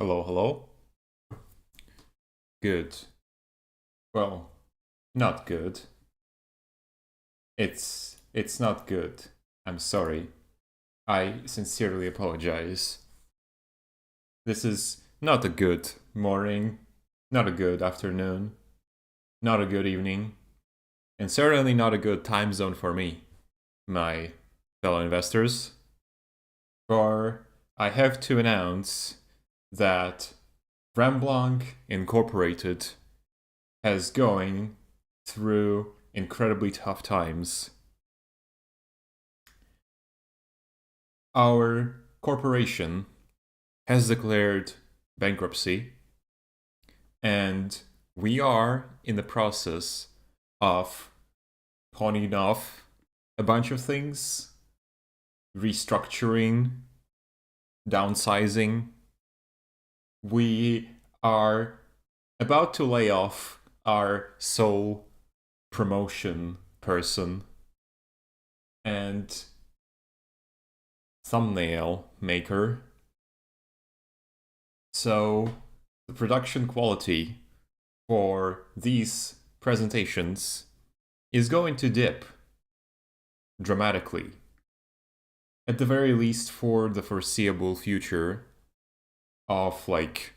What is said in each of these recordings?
Hello, hello. Good. Well, not good. It's not good. I'm sorry. I sincerely apologize. This is not a good morning, not a good afternoon, not a good evening, and certainly not a good time zone for me, my fellow investors. For I have to announce that Remblanc Incorporated has going through incredibly tough times. Our corporation has declared bankruptcy, and we are in the process of pawning off a bunch of things, restructuring, downsizing. We are about to lay off our sole promotion person and thumbnail maker. So the production quality for these presentations is going to dip dramatically, at the very least for the foreseeable future of like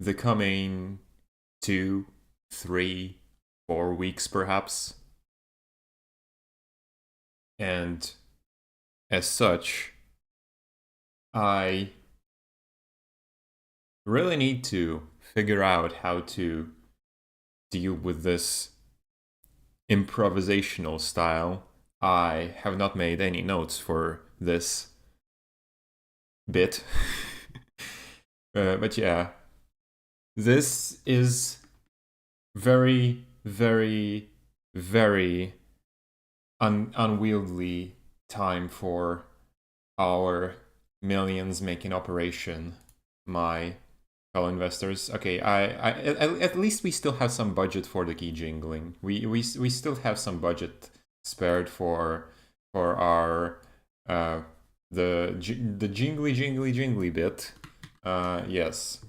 the coming 2, 3, 4 weeks perhaps. And as such, I really need to figure out how to deal with this improvisational style. I have not made any notes for this bit. But yeah, this is very, very, very unwieldy time for our millions making operation, my fellow investors. Okay, at least we still have some budget for the key jingling. We still have some budget spared for our the jingly bit. Yes.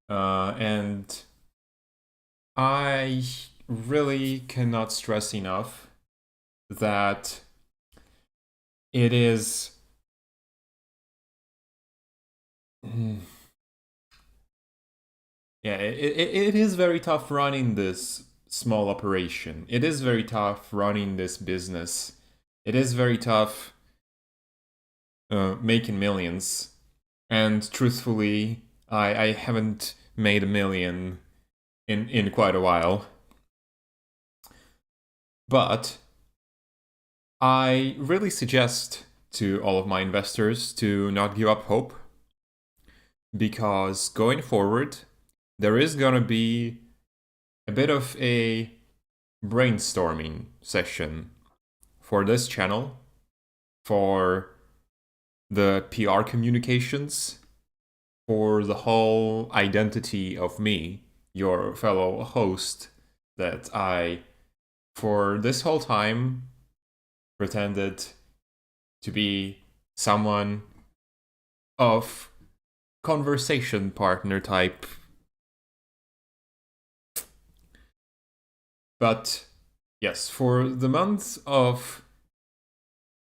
And I really cannot stress enough that it is yeah, it is very tough running this small operation. It is very tough running this business. It is very tough making millions. And truthfully, I haven't made a million in quite a while. But I really suggest to all of my investors to not give up hope, because going forward, there is going to be a bit of a brainstorming session for this channel, for the PR communications, for the whole identity of me, your fellow host, that I, for this whole time, pretended to be someone of conversation partner type. But yes, for the month of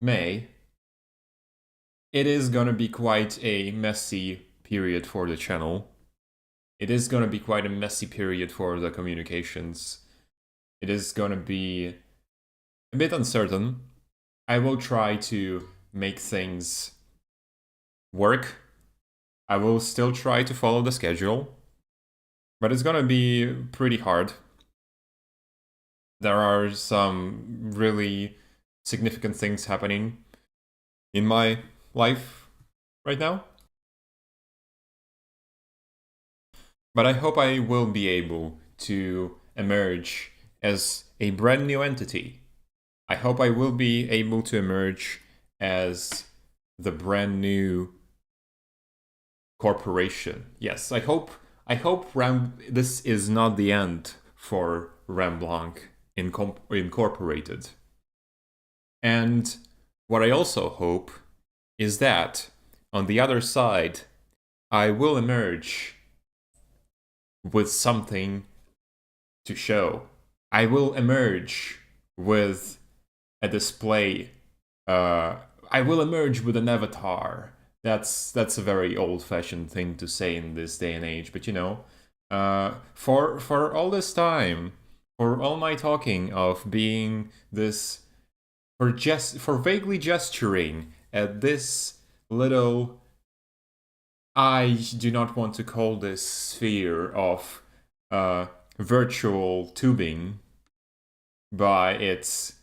May, it is gonna be quite a messy period for the channel. It is gonna be quite a messy period for the communications. It is gonna be a bit uncertain. I will try to make things work. I will still try to follow the schedule, but it's gonna be pretty hard. There are some really significant things happening in my life right now. But I hope I will be able to emerge as a brand new entity. I hope I will be able to emerge as the brand new corporation. Yes, I hope this is not the end for Remblanc Incorporated. And what I also hope is that on the other side, I will emerge with something to show. I will emerge with a display. I will emerge with an avatar. That's a very old-fashioned thing to say in this day and age. But for all this time, for all my talking of being this, for vaguely gesturing at this little, I do not want to call this sphere of virtual tubing by its,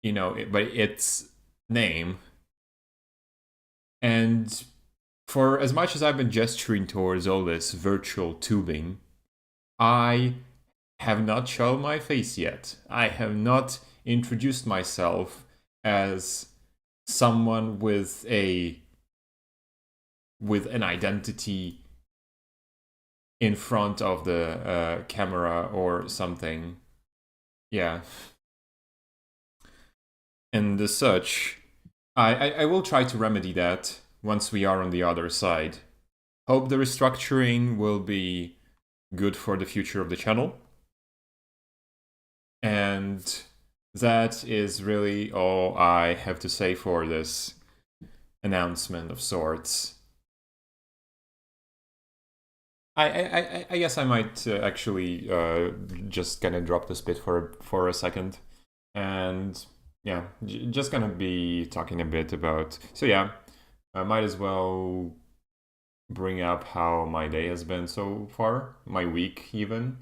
by its name. And for as much as I've been gesturing towards all this virtual tubing, I have not shown my face yet. I have not introduced myself as someone with an identity in front of the camera or something. Yeah. And as such, I will try to remedy that once we are on the other side. Hope the restructuring will be good for the future of the channel. And that is really all I have to say for this announcement of sorts. I guess I might actually just kind of drop this bit for a second, and yeah, just gonna be talking a bit about. So yeah, I might as well bring up how my day has been so far, my week even.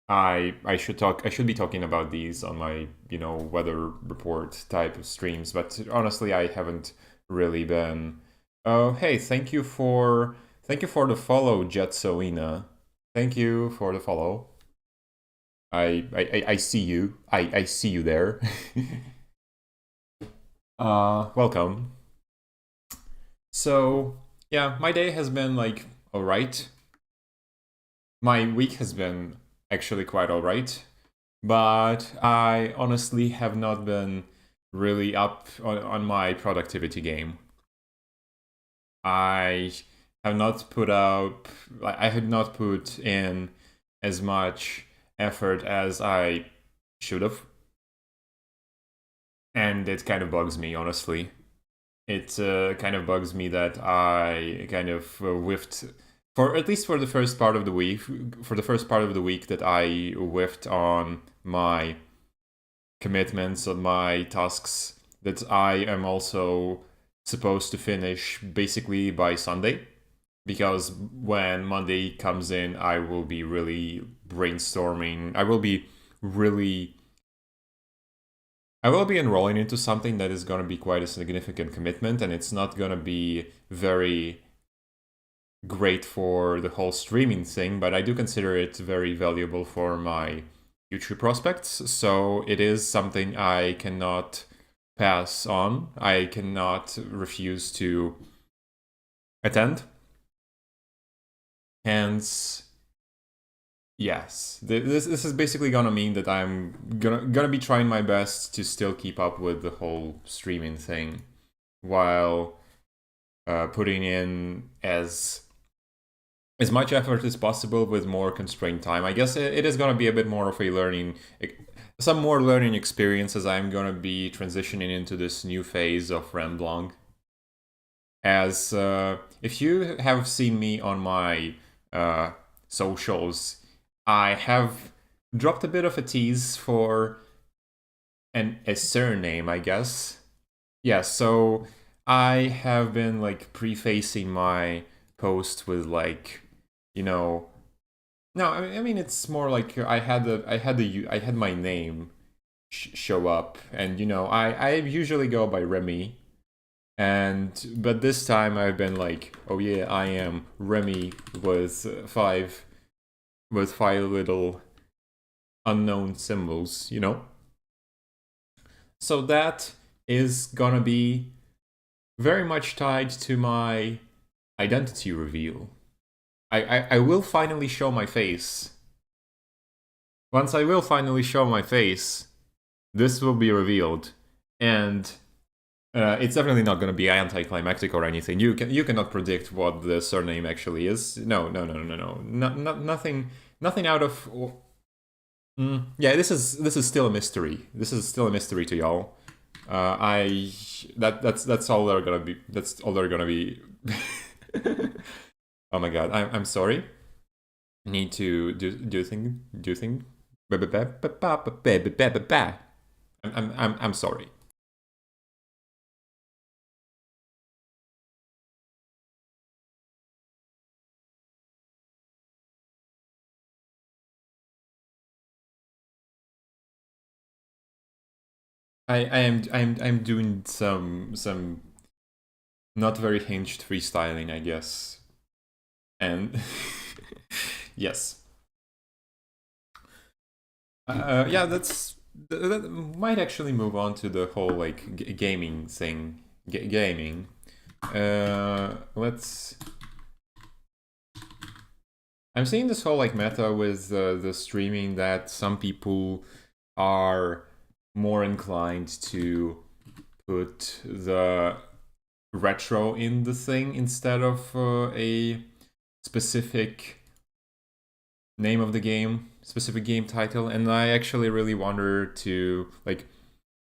I should be talking about these on my weather report type of streams, but honestly I haven't really been. Oh hey, thank you for the follow, Jetsoina. Thank you for the follow. I see you. I see you there. Welcome. So yeah, my day has been like alright. My week has been actually quite alright, but I honestly have not been really up on my productivity game. I have not put up, I had not put in as much effort as I should have. And it kind of bugs me, honestly. It kind of bugs me that I kind of whiffed, for at least for the first part of the week, that I whiffed on my commitments, on my tasks that I am also supposed to finish basically by Sunday. Because when Monday comes in, I will be really brainstorming. I will be enrolling into something that is going to be quite a significant commitment, and it's not going to be very great for the whole streaming thing, but I do consider it very valuable for my future prospects. So it is something I cannot pass on. I cannot refuse to attend. Hence, yes, this is basically gonna mean that I'm gonna be trying my best to still keep up with the whole streaming thing, while putting in as much effort as possible with more constrained time. I guess it is gonna be a bit more of a some more learning experience, as I'm gonna be transitioning into this new phase of Ramblong. As if you have seen me on my socials, I have dropped a bit of a tease for a surname, I guess. Yeah, so I have been like prefacing my post with no, I mean it's more like I had my name show up, and I usually go by Remy. But this time I've been like, oh yeah, I am Remy with five little unknown symbols, So that is gonna be very much tied to my identity reveal. I will finally show my face. Once I will finally show my face, this will be revealed. And It's definitely not going to be anticlimactic or anything. You cannot predict what the surname actually is. No, no, no, no, no, no, nothing out of. Yeah, this is still a mystery. This is still a mystery to y'all. That's all they're gonna be. That's all they're gonna be. Oh my god, I'm sorry. Need to do thing. I'm sorry. I'm doing some not very hinged freestyling, I guess. And yes. Yeah, that might actually move on to the whole like gaming thing. Gaming. Let's. I'm seeing this whole like meta with the streaming that some people are more inclined to put the retro in the thing instead of a specific name of the game, specific game title, and I actually really wonder to like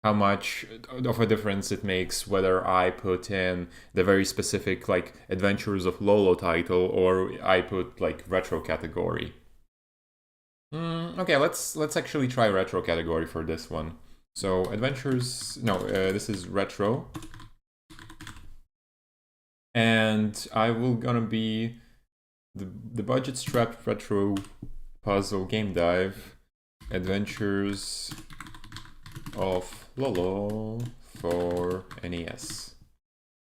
how much of a difference it makes whether I put in the very specific like Adventures of Lolo title or I put like retro category. Okay, let's actually try retro category for this one. So Adventures, no, this is retro. And I will gonna be the budget strapped retro puzzle game dive Adventures of Lolo for NES.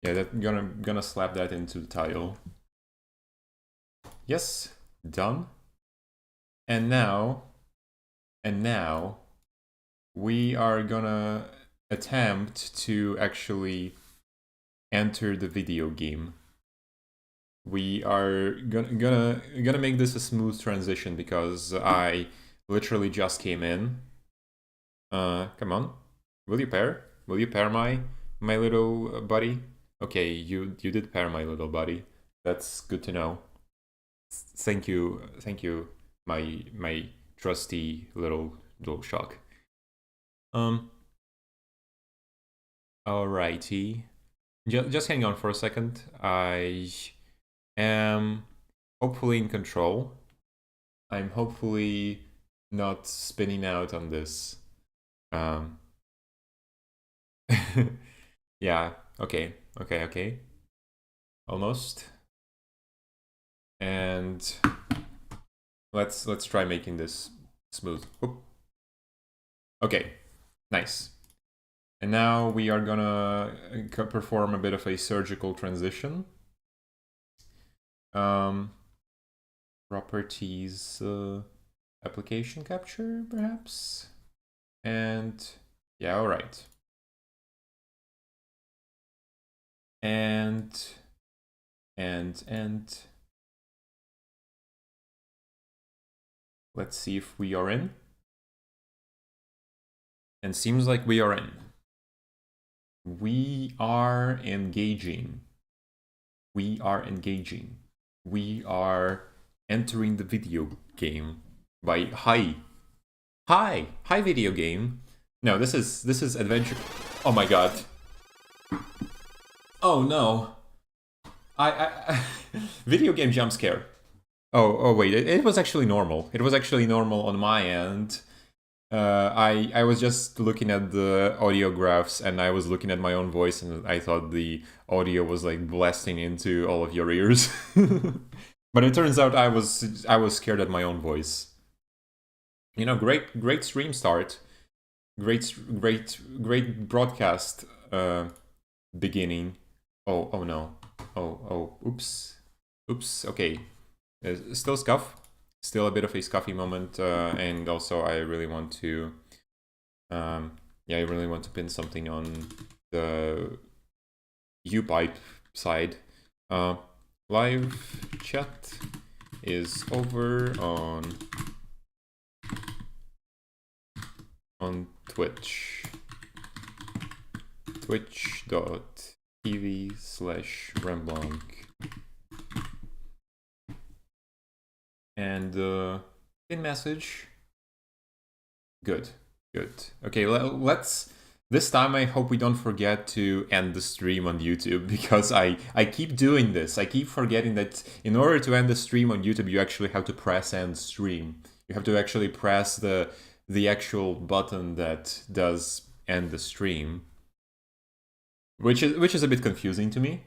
Yeah, that gonna slap that into the title. Yes, done. And now we are gonna attempt to actually enter the video game. We are gonna make this a smooth transition because I literally just came in. Come on, will you pair? Will you pair my little buddy? Okay, you did pair my little buddy. That's good to know. Thank you, my trusty little shock. Alrighty. Just hang on for a second. I am hopefully in control. I'm hopefully not spinning out on this. Yeah, okay. Almost. And let's try making this smooth. Oop. Okay, nice. And now we are gonna perform a bit of a surgical transition. Properties, application capture, perhaps? And yeah, all right. And let's see if we are in. And seems like we are in. We are engaging. We are engaging. We are entering the video game by hi video game. No, this is adventure. Oh my god. Oh no. I video game jump scare. Oh wait, it was actually normal. It was actually normal on my end. I was just looking at the audio graphs and I was looking at my own voice and I thought the audio was like blasting into all of your ears. But it turns out I was scared at my own voice. You know, great stream start. Great broadcast beginning. Oh no. Oh oops. Okay. Still scuff. Still a bit of a scuffy moment, and also I really want to, yeah, I really want to pin something on the U-pipe side. Live chat is over on twitch.tv/Remblanc. And in message. Good. Okay, let's. This time I hope we don't forget to end the stream on YouTube, because I keep doing this. I keep forgetting that in order to end the stream on YouTube, you actually have to press end stream. You have to actually press the actual button that does end the stream, which is a bit confusing to me.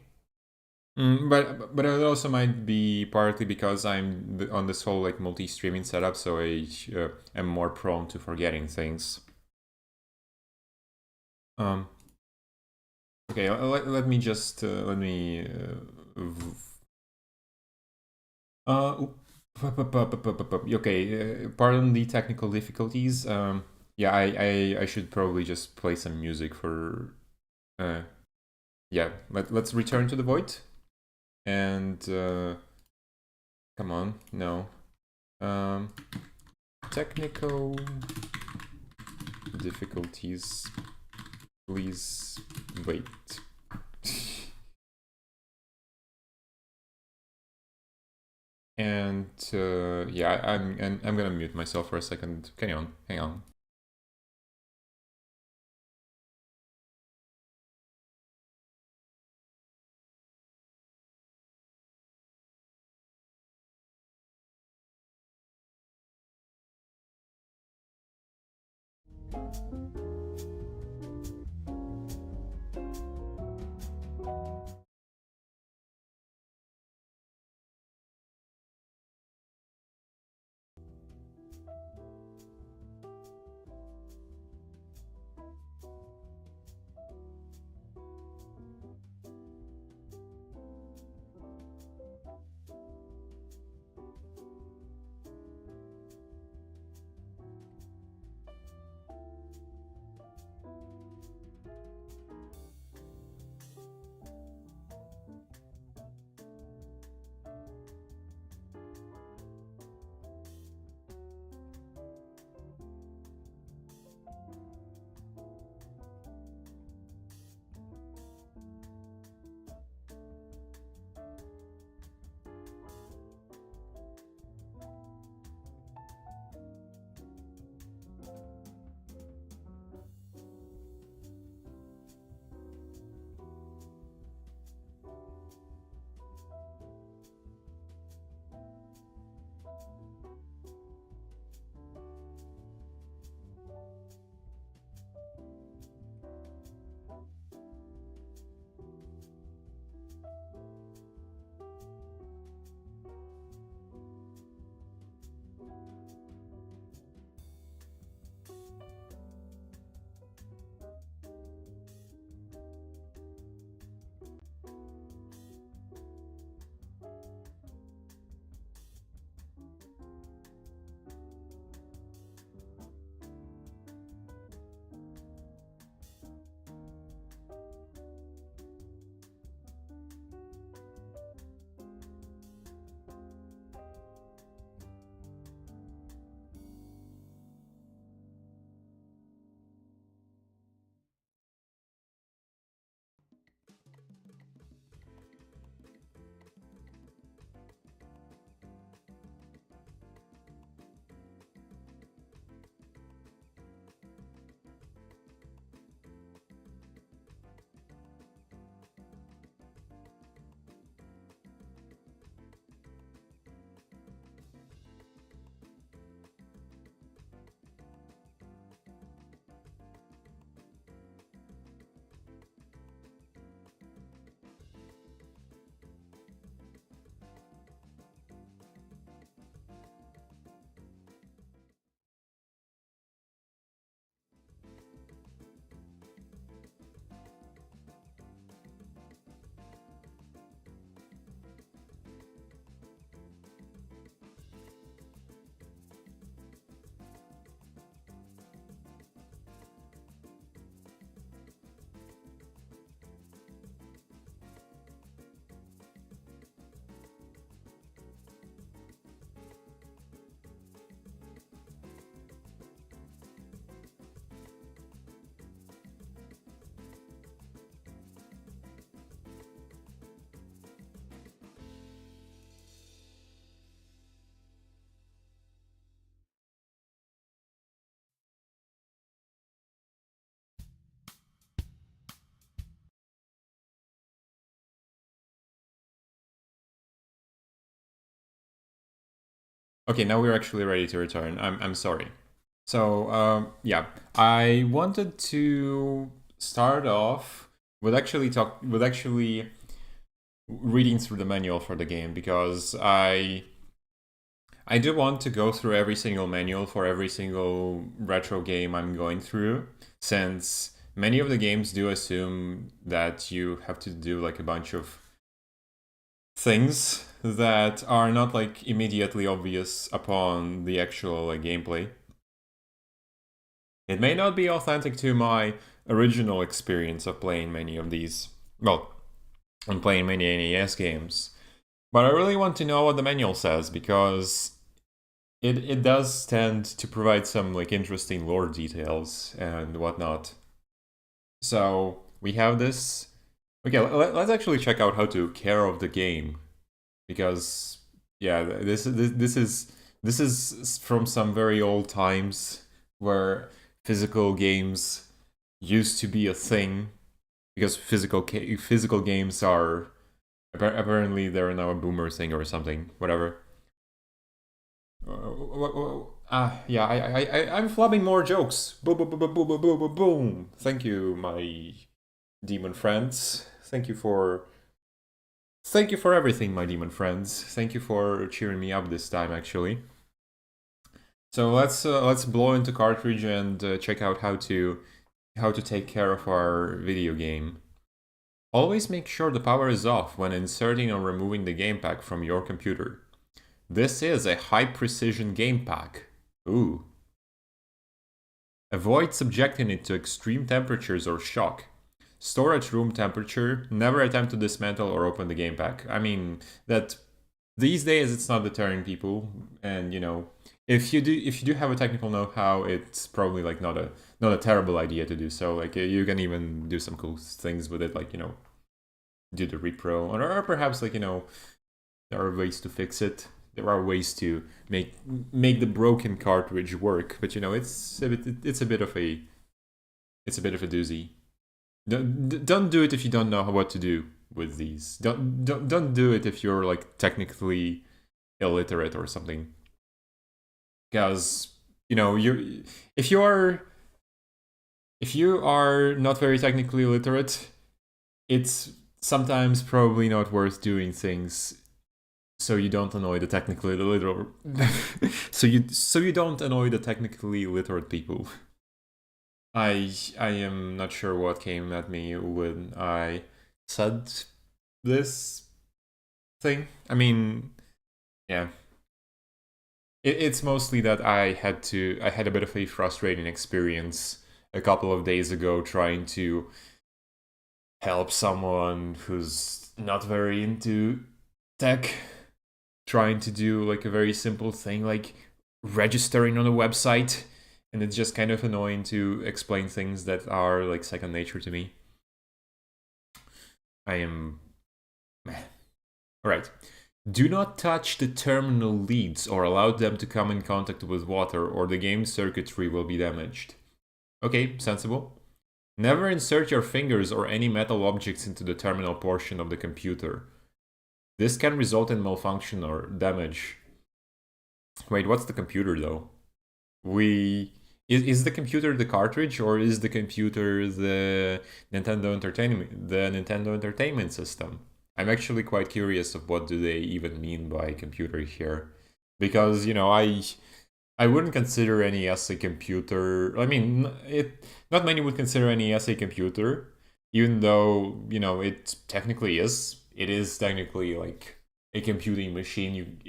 But it also might be partly because I'm on this whole like multi-streaming setup, so I am more prone to forgetting things. Okay, let me just okay. Pardon the technical difficulties. Yeah, I should probably just play some music for. Yeah, let's return to the void, and come on, no. Technical difficulties. Please wait. And yeah, I'm gonna mute myself for a second. Hang on. Okay, now we're actually ready to return. I'm sorry. So yeah, I wanted to start off with actually reading through the manual for the game, because I do want to go through every single manual for every single retro game I'm going through, since many of the games do assume that you have to do like a bunch of things that are not like immediately obvious upon the actual gameplay. It may not be authentic to my original experience of playing many of these. Well, I'm playing many NES games. But I really want to know what the manual says, because it does tend to provide some like interesting lore details and whatnot. So we have this. Okay, let's actually check out how to care of the game, because yeah, this is from some very old times where physical games used to be a thing, because physical games are apparently they're now a boomer thing or something, whatever. Yeah, I'm flubbing more jokes. Boom, boom, boom, boom, boom, boom, boom, boom. Thank you, my demon friends. Thank you for everything, my demon friends. Thank you for cheering me up this time, actually. So let's blow into cartridge and check out how to take care of our video game. Always make sure the power is off when inserting or removing the game pack from your computer. This is a high precision game pack. Ooh. Avoid subjecting it to extreme temperatures or shock. Store at room temperature. Never attempt to dismantle or open the game pack. I mean, that these days it's not deterring people, and you know, if you do have a technical know-how, it's probably like not a terrible idea to do so. Like you can even do some cool things with it, like, you know, do the repro, or perhaps like, you know, there are ways to fix it. There are ways to make the broken cartridge work, but you know, it's a bit of a doozy. Don't do it if you don't know what to do with these. Don't do it if you're like technically illiterate or something. Because you know, if you are not very technically literate, it's sometimes probably not worth doing things so you don't annoy the technically literate so you don't annoy the technically literate people. I am not sure what came at me when I said this thing. I mean, yeah. It's mostly that I had a bit of a frustrating experience a couple of days ago trying to help someone who's not very into tech, trying to do like a very simple thing like registering on a website, and it's just kind of annoying to explain things that are like second nature to me. I am all right. Do not touch the terminal leads or allow them to come in contact with water, or the game circuitry will be damaged. Okay, sensible. Never insert your fingers or any metal objects into the terminal portion of the computer. This can result in malfunction or damage. Wait, what's the computer though? Is the computer the cartridge, or is the computer the Nintendo Entertainment System? I'm actually quite curious of what do they even mean by computer here, because you know, I wouldn't consider NES a computer. I mean, not many would consider NES a computer, even though you know it technically is. It is technically like a computing machine.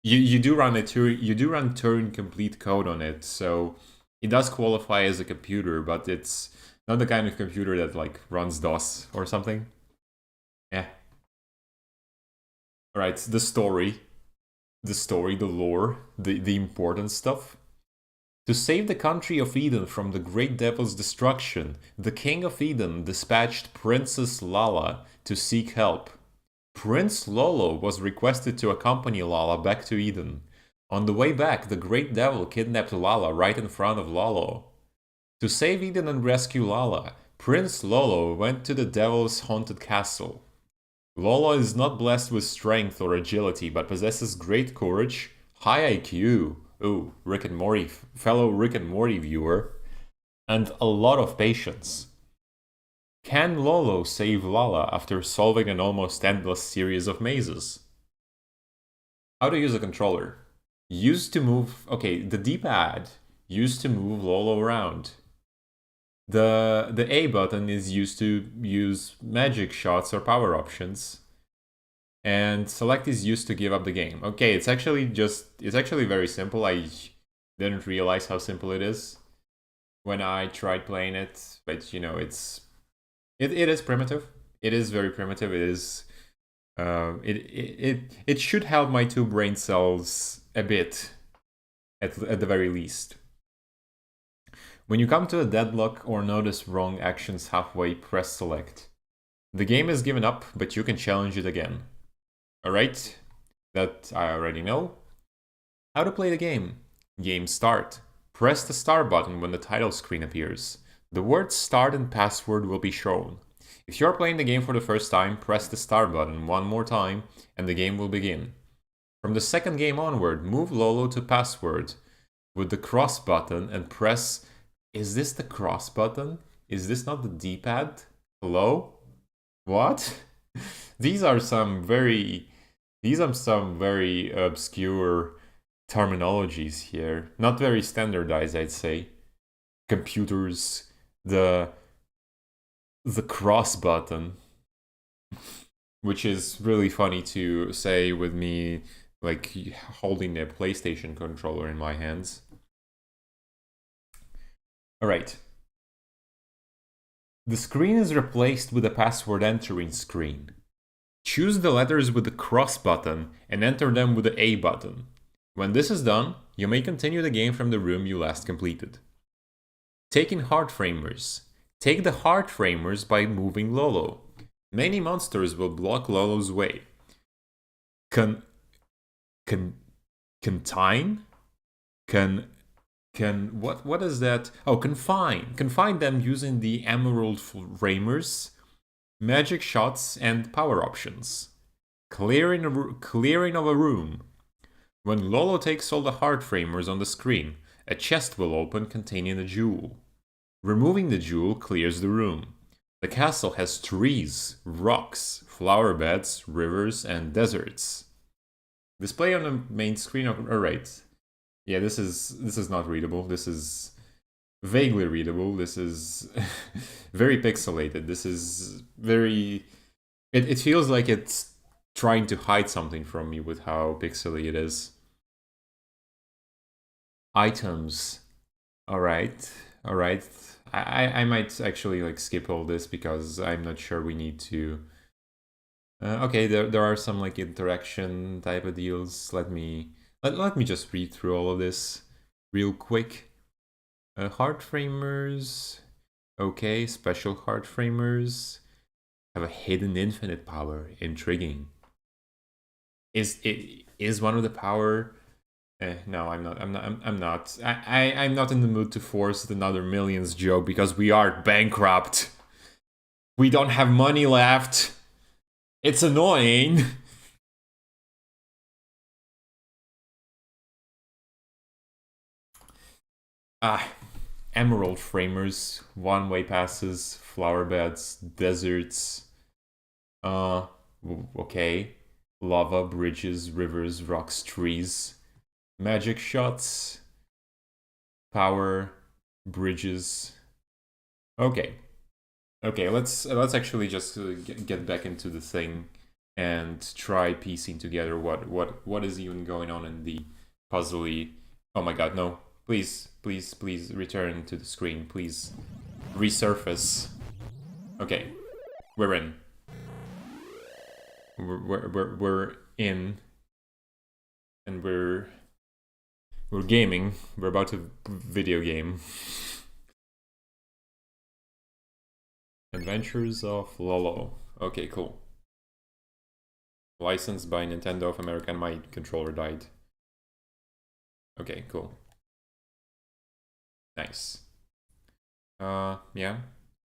You do run Turing complete code on it, so it does qualify as a computer, but it's not the kind of computer that like runs DOS or something. Yeah. All right, the story, the lore, the important stuff. To save the country of Eden from the great devil's destruction, the king of Eden dispatched Princess Lala to seek help. Prince Lolo was requested to accompany Lala back to Eden. On the way back, the great devil kidnapped Lala right in front of Lolo. To save Eden and rescue Lala, Prince Lolo went to the devil's haunted castle. Lolo is not blessed with strength or agility, but possesses great courage, high IQ. Ooh, Rick and Morty, fellow Rick and Morty viewer, and a lot of patience. Can Lolo save Lala after solving an almost endless series of mazes? How to use a controller. Used to move... Okay, the D-pad used to move Lolo around. The A button is used to use magic shots or power options. And select is used to give up the game. Okay, it's actually very simple. I didn't realize how simple it is when I tried playing it, but you know, it is primitive. It is very primitive. It is it should help my two brain cells a bit at the very least. When you come to a deadlock or notice wrong actions halfway, press select. The game is given up, but you can challenge it again. Alright, that I already know. How to play the game. Game start. Press the start button when the title screen appears. The words start and password will be shown. If you're playing the game for the first time, press the start button one more time and the game will begin. From the second game onward, move Lolo to password with the cross button and press... Is this the cross button? Is this not the D-pad? Hello? What? These are some very obscure terminologies here. Not very standardized, I'd say. Computers, the cross button, which is really funny to say with me like holding a PlayStation controller in my hands. Alright. The screen is replaced with a password entering screen. Choose the letters with the cross button and enter them with the A button. When this is done, you may continue the game from the room you last completed. Taking heart framers. Take the heart framers by moving Lolo. Many monsters will block Lolo's way. Contain? What is that? Oh, confine. Confine them using the emerald framers, magic shots, and power options. Clearing of a room. When Lolo takes all the heart framers on the screen, a chest will open containing a jewel. Removing the jewel clears the room. The castle has trees, rocks, flower beds, rivers, and deserts. Display on the main screen. Alright. Yeah, this is not readable. This is vaguely readable. This is very pixelated. This is very... It feels like it's trying to hide something from me with how pixely it is. Items. Alright. I might actually like skip all this because I'm not sure we need to... okay, there are some like interaction type of deals. Let me just read through all of this real quick. Heart framers. Okay, special heart framers have a hidden infinite power. Intriguing. Is one of the power... no, I'm not. I'm not in the mood to force another Millions joke because we are bankrupt. We don't have money left. It's annoying. Emerald framers, one-way passes, flower beds, deserts. Okay. Lava, bridges, rivers, rocks, trees. Magic shots. Power, bridges. Okay. Okay, let's actually just get back into the thing and try piecing together what is even going on in the puzzly... Oh my god, no. Please return to the screen. Please resurface. Okay, we're in. We're in, and we're gaming. We're about to video game. Adventures of Lolo. Okay, cool. Licensed by Nintendo of America. And my controller died. Okay, cool. Nice. Yeah.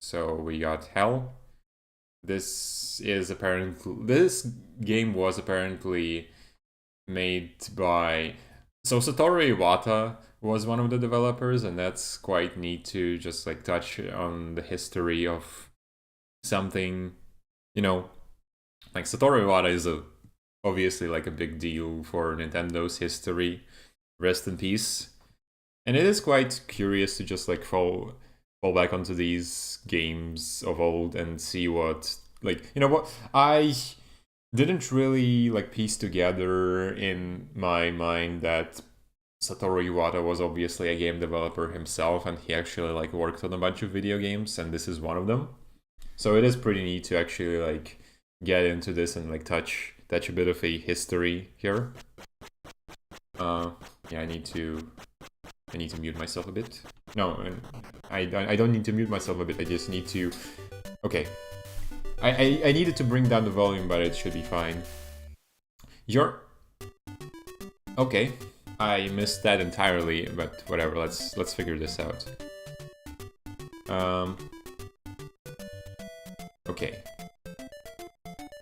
So we got Hell. This game was apparently made by So Satoru Iwata was one of the developers, and that's quite neat to just like touch on the history of something, you know, like Satoru Iwata is obviously like a big deal for Nintendo's history. Rest in peace. And it is quite curious to just like fall back onto these games of old and see what, like, you know what, I didn't really like piece together in my mind that Satoru Iwata was obviously a game developer himself, and he actually like worked on a bunch of video games, and this is one of them. So it is pretty neat to actually like get into this and like touch a bit of a history here. Yeah, I need to mute myself a bit. No, I don't need to mute myself a bit. I just need to. Okay, I needed to bring down the volume, but it should be fine. Okay. I missed that entirely, but whatever. Let's figure this out. Okay.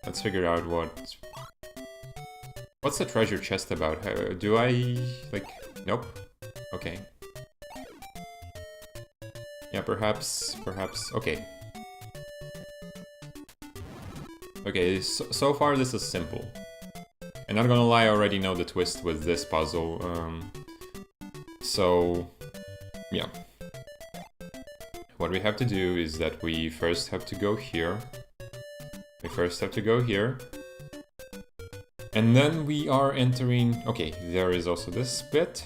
Let's figure out what's the treasure chest about? Do I like? Nope. Okay. Yeah, perhaps. Okay. Okay. So far, this is simple. And not gonna lie, I already know the twist with this puzzle. So, yeah. What we have to do is that we first have to go here. And then we are entering... Okay, there is also this bit.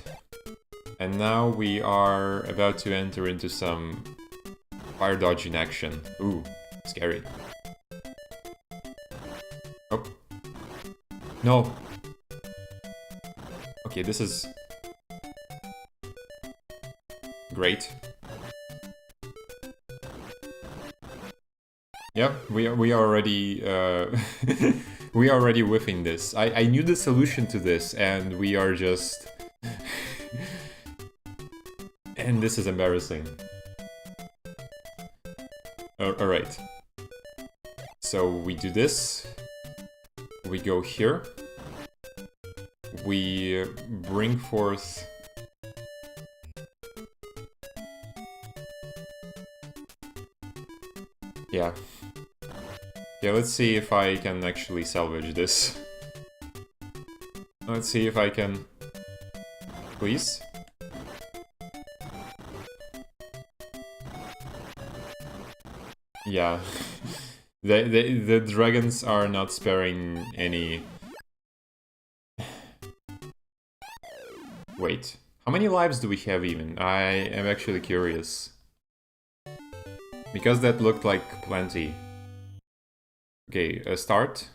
And now we are about to enter into some fire dodging action. Ooh, scary. Oh. No. Okay, this is great. Yeah, we are already we are already whiffing this. I knew the solution to this, and we are just and this is embarrassing. Alright. So we do this. We go here. We bring forth... Yeah. Yeah, let's see if I can actually salvage this. Let's see if I can... Please? Yeah. The dragons are not sparing any... Wait. How many lives do we have even? I am actually curious. Because that looked like plenty. Okay, a start.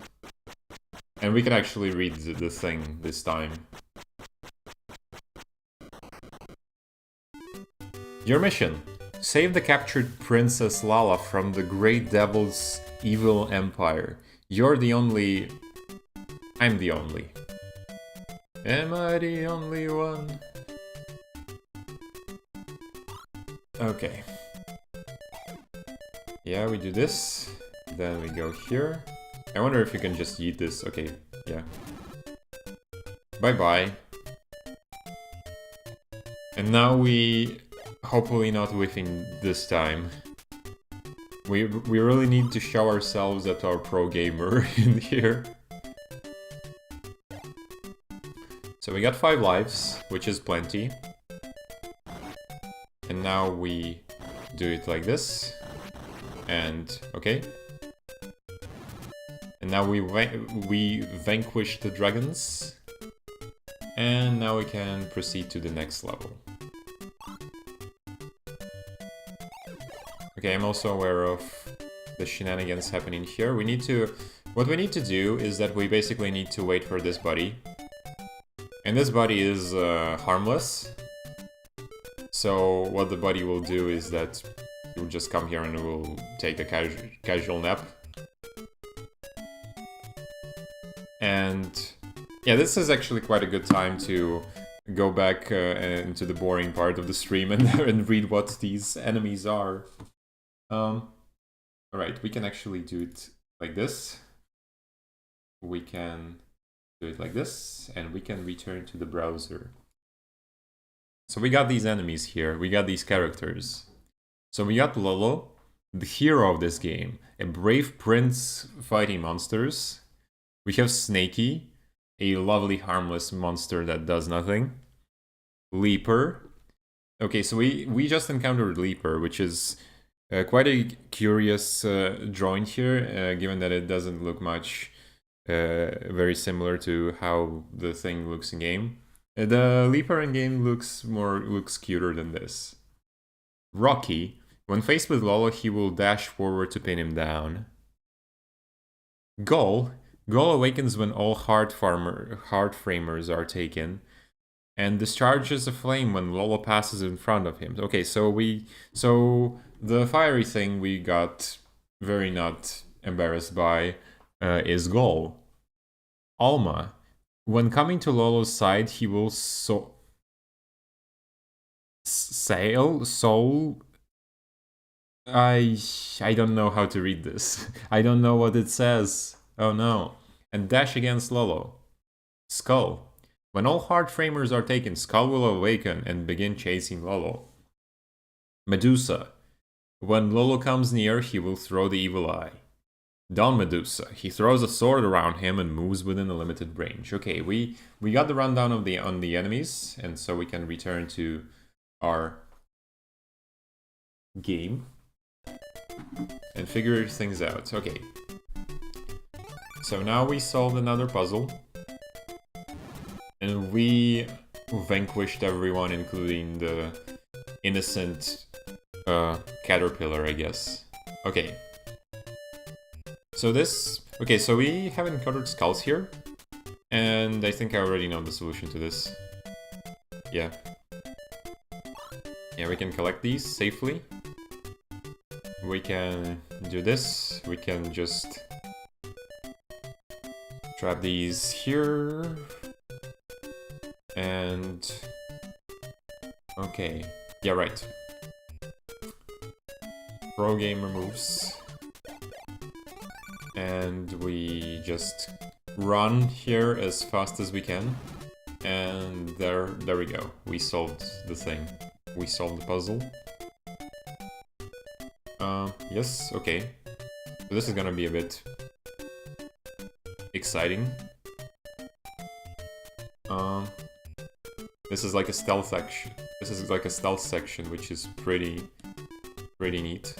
And we can actually read the thing this time. Your mission. Save the captured Princess Lala from the Great Devil's evil empire. You're the only... I'm the only. Am I the only one? Okay. Yeah, we do this. Then we go here. I wonder if you can just yeet this. Okay, yeah. Bye-bye. And now we... Hopefully not whiffing this time. We really need to show ourselves that our pro gamer in here. So we got 5 lives, which is plenty. And now we do it like this. And, okay. And now we vanquish the dragons. And now we can proceed to the next level. Okay, I'm also aware of the shenanigans happening here. What we need to do is that we basically need to wait for this buddy. And this buddy is harmless. So what the buddy will do is that he will just come here and will take a casual nap. And yeah, this is actually quite a good time to go back into the boring part of the stream and read what these enemies are. Alright, we can actually do it like this. We can do it like this, and we can return to the browser. So we got these enemies here, we got these characters. So we got Lolo, the hero of this game, a brave prince fighting monsters. We have Snakey, a lovely harmless monster that does nothing. Leaper. Okay, so we just encountered Leaper, which is quite a curious drawing here, given that it doesn't look much very similar to how the thing looks in game. The Leaper in game looks cuter than this. Rocky. When faced with Lolo, he will dash forward to pin him down. Gull. Gull awakens when all heart framers are taken, and discharges a flame when Lolo passes in front of him. Okay, so the fiery thing we got very not embarrassed by is Gull. Alma. When coming to Lolo's side, he will soul. I don't know how to read this. I don't know what it says. Oh no. And dash against Lolo. Skull. When all heart framers are taken, Skull will awaken and begin chasing Lolo. Medusa. When Lolo comes near, he will throw the evil eye. Don Medusa. He throws a sword around him and moves within a limited range. Okay, we got the rundown of on the enemies, and so we can return to our game and figure things out. Okay. So now we solved another puzzle, and we vanquished everyone, including the innocent caterpillar, I guess. Okay. So so we have encountered skulls here, and I think I already know the solution to this. Yeah. Yeah, we can collect these safely. We can do this. We can just trap these here. And... okay. Yeah, right. Pro gamer moves. And we just run here as fast as we can. And there we go. We solved the thing. We solved the puzzle. Yes, okay. So this is gonna be a bit exciting. This is like a stealth section. This is like a stealth section, which is pretty neat.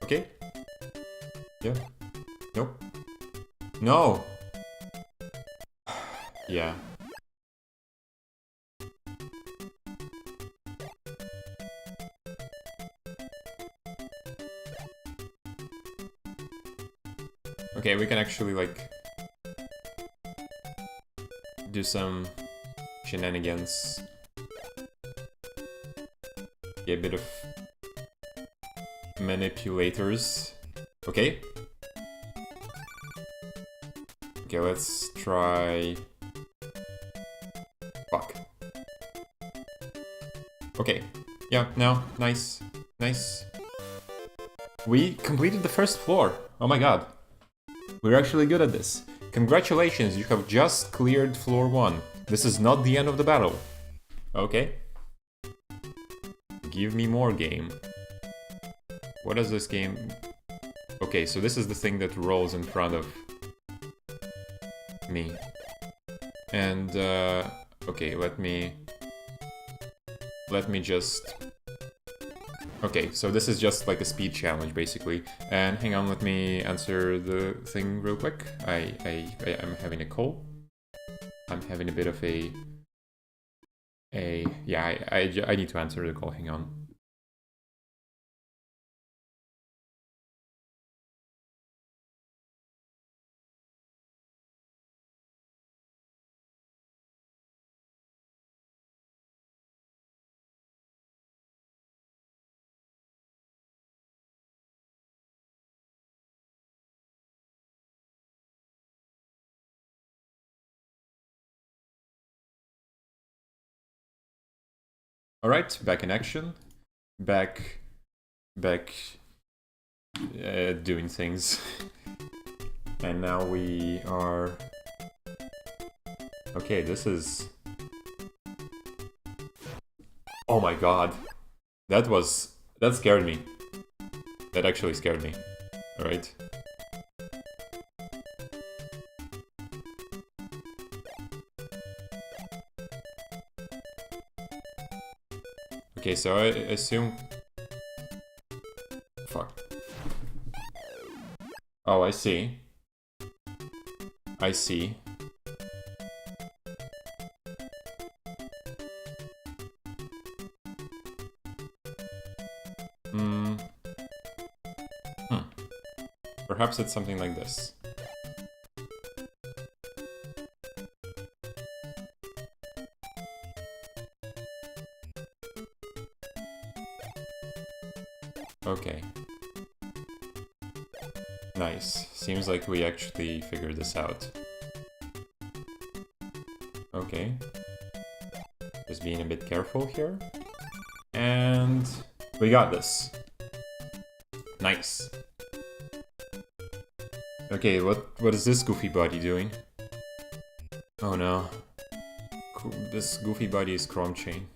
Okay. Yeah. Nope. No! Yeah. Okay, we can actually, like, do some shenanigans. Yeah, a bit of manipulators. Okay. Okay, let's try... fuck. Okay. Yeah, no, nice. Nice. We completed the first floor. Oh my god. We're actually good at this. Congratulations, you have just cleared floor 1. This is not the end of the battle. Okay. Give me more game. What is this game? Okay, so this is the thing that rolls in front of me. And, okay, let me just... okay, so this is just like a speed challenge, basically. And hang on, let me answer the thing real quick. I'm having a call. I'm having a bit of a... yeah, I need to answer the call, hang on. Alright, back in action. Back doing things. And now we are... okay, this is Oh my god. That scared me. That actually scared me. Alright. Okay, so I assume... Fuck. Oh, I see. I see. Perhaps it's something like this. Okay. Nice. Seems like we actually figured this out. Okay. Just being a bit careful here. And we got this. Nice. Okay, what is this goofy body doing? Oh no. This goofy body is crumching.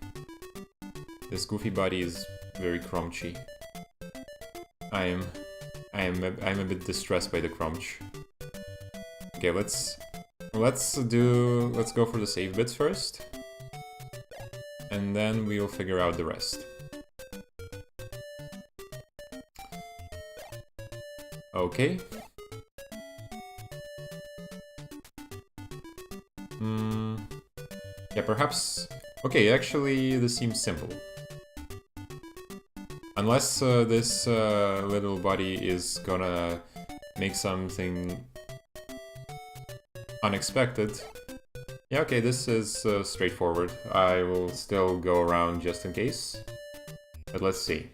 This goofy body is very crunchy. I'm a bit distressed by the crunch. Okay, let's go for the save bits first. And then we'll figure out the rest. Okay. Yeah, perhaps... Okay, actually, this seems simple. Unless this little body is gonna make something unexpected. Yeah, okay, this is straightforward. I will still go around just in case. But let's see.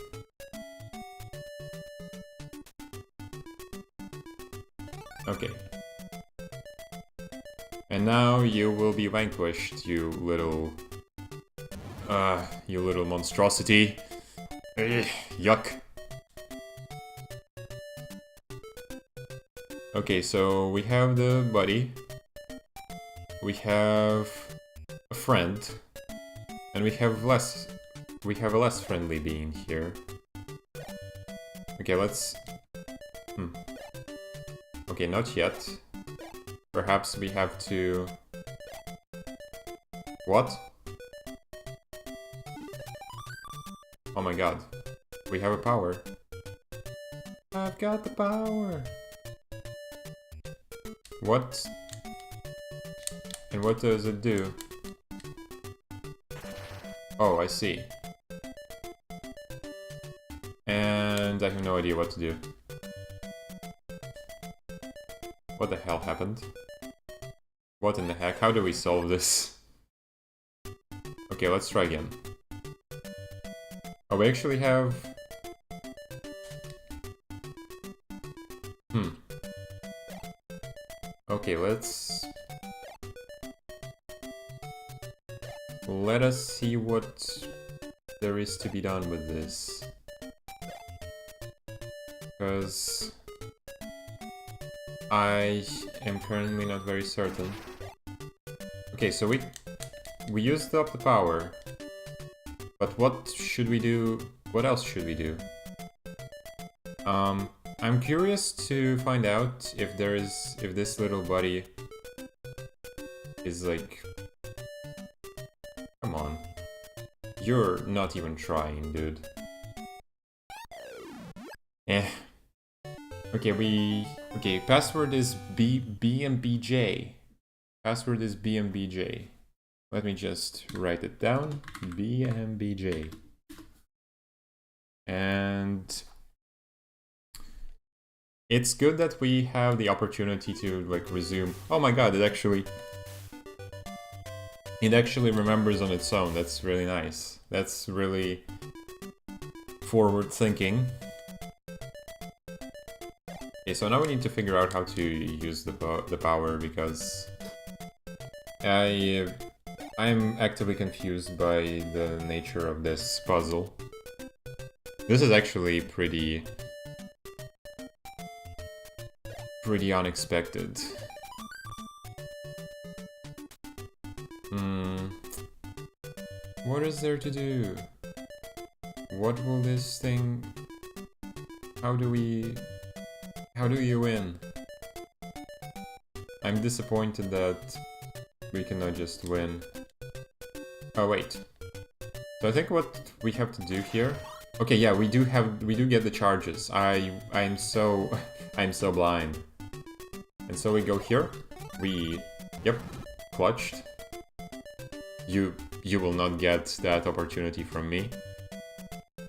Okay. And now you will be vanquished, you little monstrosity. Ugh, yuck. Okay, so we have the buddy. We have a friend. And we have a less friendly being here. Okay, let's... Okay, not yet. Perhaps we have to... What? Oh my god. We have a power. I've got the power! What? And what does it do? Oh, I see. And I have no idea what to do. What the hell happened? What in the heck? How do we solve this? Okay, let's try again. Oh, we actually have... Okay, let us see what there is to be done with this. Because... I am currently not very certain. Okay, so we used up the power. But what should we do? What else should we do? I'm curious to find out if this little buddy is like... Come on. You're not even trying, dude. Eh. Okay, password is BMBJ. Password is BMBJ. Let me just write it down. BMBJ. And it's good that we have the opportunity to like resume. Oh my god, it actually remembers on its own. That's really nice. That's really forward thinking. Okay, so now we need to figure out how to use the power because I'm actively confused by the nature of this puzzle. This is actually pretty unexpected. What is there to do? what will this thing... How do you win? I'm disappointed that we cannot just win. Oh wait. So I think what we have to do here... Okay, yeah, we do get the charges. I'm so blind. And so we go here. Yep, clutched. You will not get that opportunity from me.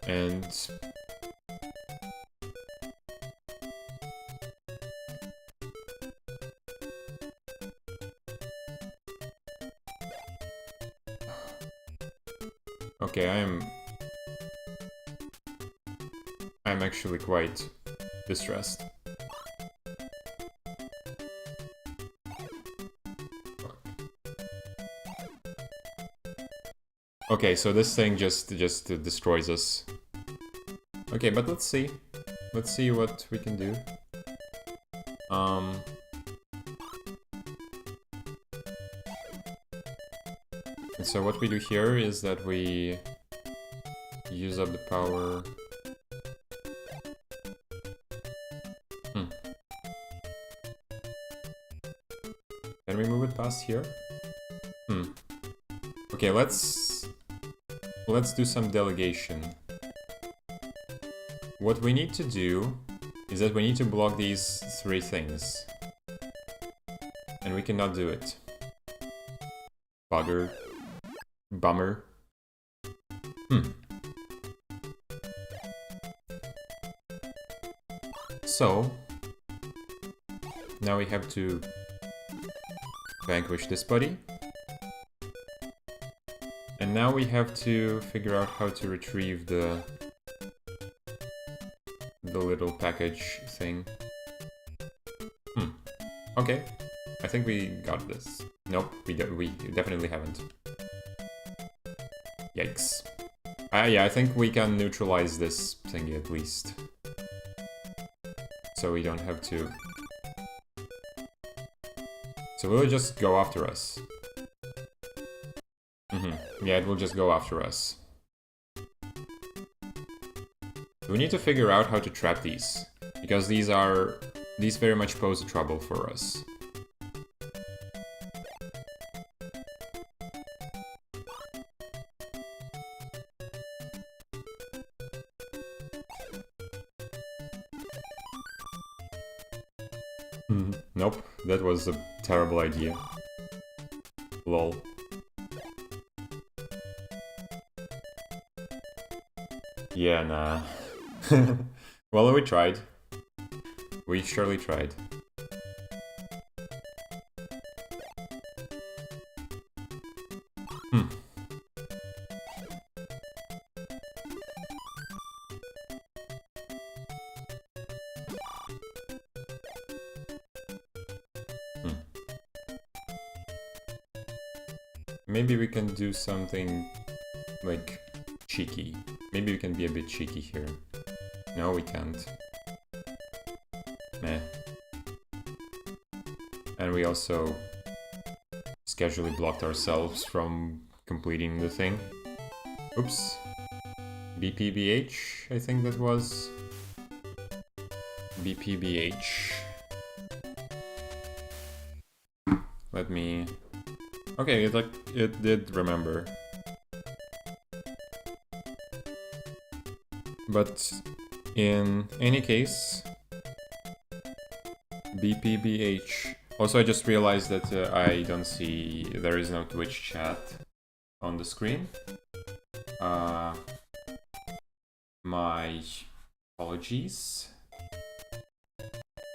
And okay, I'm actually quite distressed. Okay, so this thing just destroys us. Okay, but let's see. Let's see what we can do. And so what we do here is that we use up the power. Can we move it past here? Okay, let's do some delegation. What we need to do is that we need to block these 3 things. And we cannot do it. Bugger. Bummer. So, now we have to vanquish this buddy. And now we have to figure out how to retrieve the little package thing. Okay. I think we got this. Nope, we definitely haven't. Yikes. Yeah, I think we can neutralize this thingy at least. So we don't have to... So will it just go after us? Yeah, it will just go after us. We need to figure out how to trap these, because these very much pose a trouble for us. Nope, that was a terrible idea. Lol. Yeah, nah. Well, we tried. We surely tried. Maybe we can do something like cheeky. Maybe we can be a bit cheeky here. No, we can't. Meh. And we also casually blocked ourselves from completing the thing. Oops. BPBH, I think that was. BPBH. Let me... Okay, it did remember. But in any case, BPBH. Also, I just realized that I don't see, there is no Twitch chat on the screen. My apologies.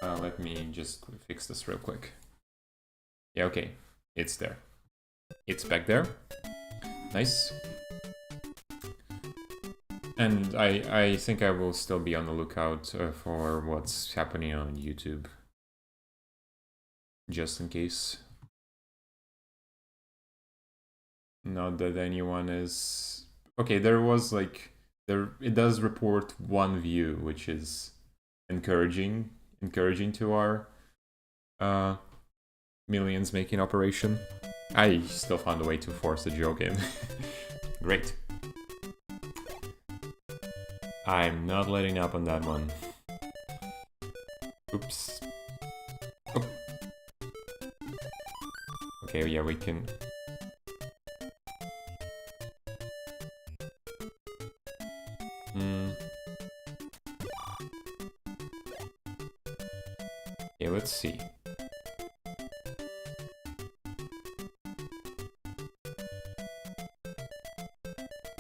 Let me just fix this real quick. Yeah, okay, it's there. It's back there. Nice. And I think I will still be on the lookout for what's happening on YouTube. Just in case. Not that anyone is... Okay, there was like... It does report 1 view, which is encouraging to our millions making operation. I still found a way to force the joke in. Great. I'm not letting up on that one. Oops. Oh. Okay, yeah, we can... Okay, let's see.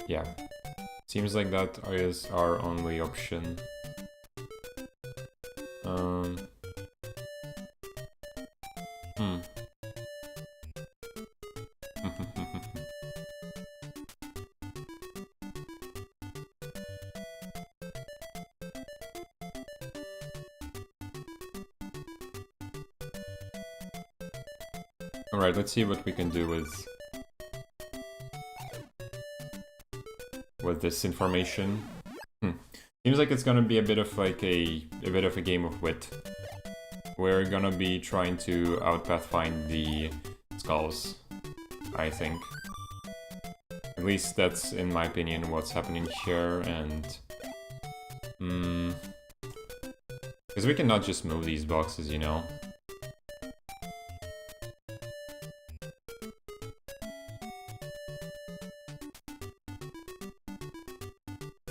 Yeah. Seems like that is our only option. Alright, let's see what we can do with this information. Seems like it's gonna be a bit of like a bit of a game of wit. We're gonna be trying to outpathfind the skulls, I think. At least that's, in my opinion, what's happening here, and... because we cannot just move these boxes, you know?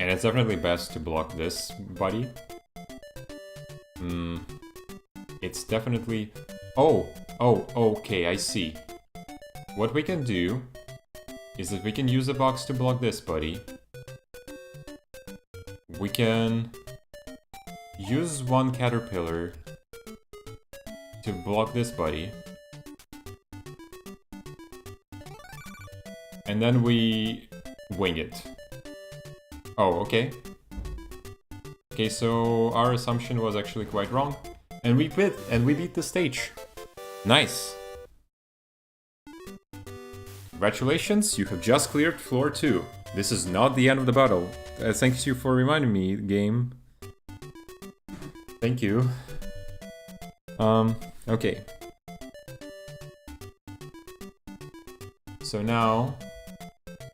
And it's definitely best to block this buddy. It's definitely... Oh, okay, I see. What we can do is that we can use a box to block this buddy. We can use one caterpillar to block this buddy. And then we wing it. Oh, okay. Okay, so our assumption was actually quite wrong. And we beat the stage. Nice. Congratulations, you have just cleared floor 2. This is not the end of the battle. Thanks you for reminding me, game. Thank you. Okay. So now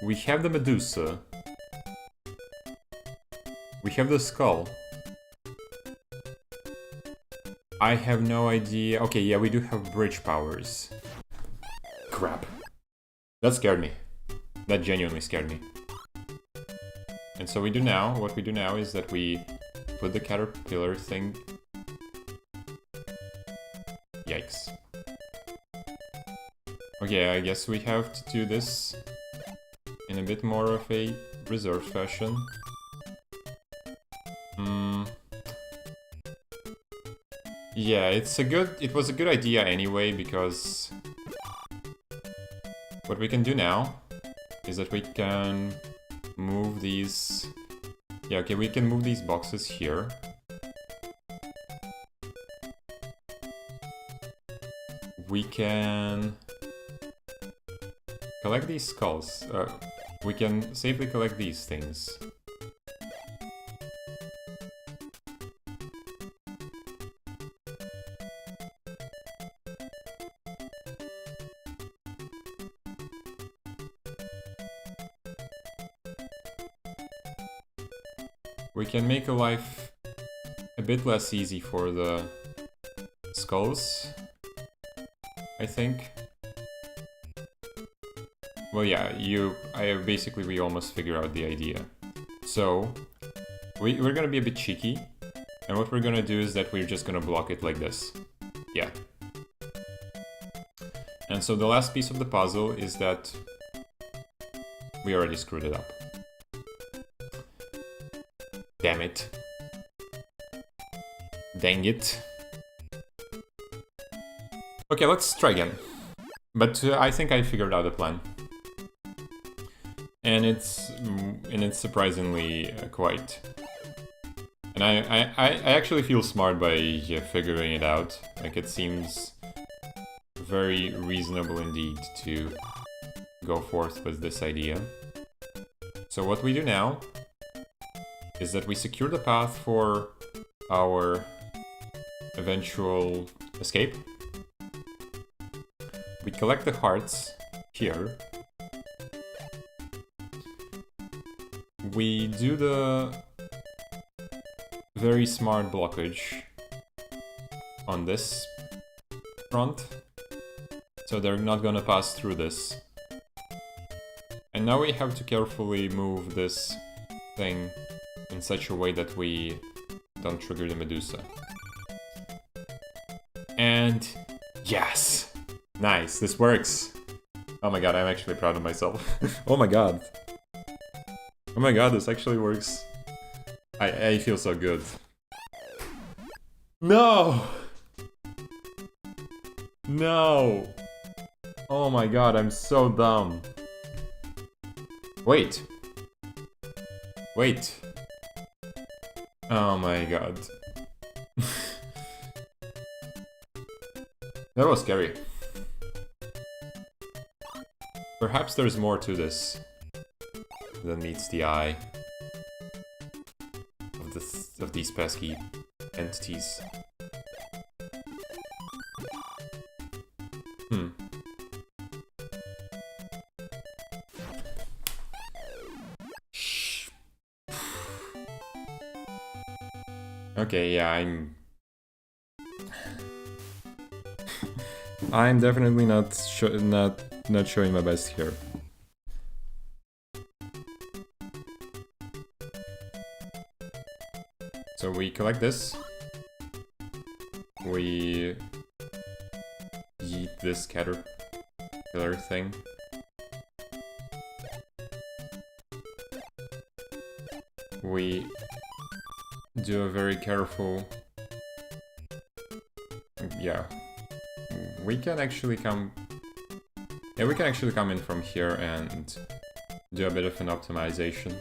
we have the Medusa. We have the skull. I have no idea. Okay, yeah, we do have bridge powers. Crap. That scared me. That genuinely scared me. And so what we do now is that we put the caterpillar thing... Yikes. Okay, I guess we have to do this in a bit more of a reserved fashion. Yeah, it was a good idea anyway, because what we can do now is that we can move these... Yeah, okay, we can move these boxes here. We can collect these skulls. We can safely collect these things. We can make a life a bit less easy for the skulls, I think. Well, yeah, we almost figure out the idea. So, we're gonna be a bit cheeky, and what we're gonna do is that we're just gonna block it like this. Yeah. And so the last piece of the puzzle is that we already screwed it up. Damn it. Dang it. Okay, let's try again. But I think I figured out a plan. And it's surprisingly quite... And I actually feel smart by figuring it out. Like, it seems very reasonable indeed to go forth with this idea. So what we do now is that we secure the path for our eventual escape. We collect the hearts here. We do the very smart blockage on this front, so they're not gonna pass through this. And now we have to carefully move this thing in such a way that we don't trigger the Medusa. And yes! Nice, this works! Oh my god, I'm actually proud of myself. Oh my god. Oh my god, this actually works. I feel so good. No! No! Oh my god, I'm so dumb. Wait. Wait. Oh my god. That was scary. Perhaps there's more to this than meets the eye of these pesky entities. Okay, yeah, I'm definitely not showing my best here. So we collect this. We yeet this caterpillar thing. We do a very careful... Yeah. We can actually come... Yeah, we can actually come in from here and do a bit of an optimization.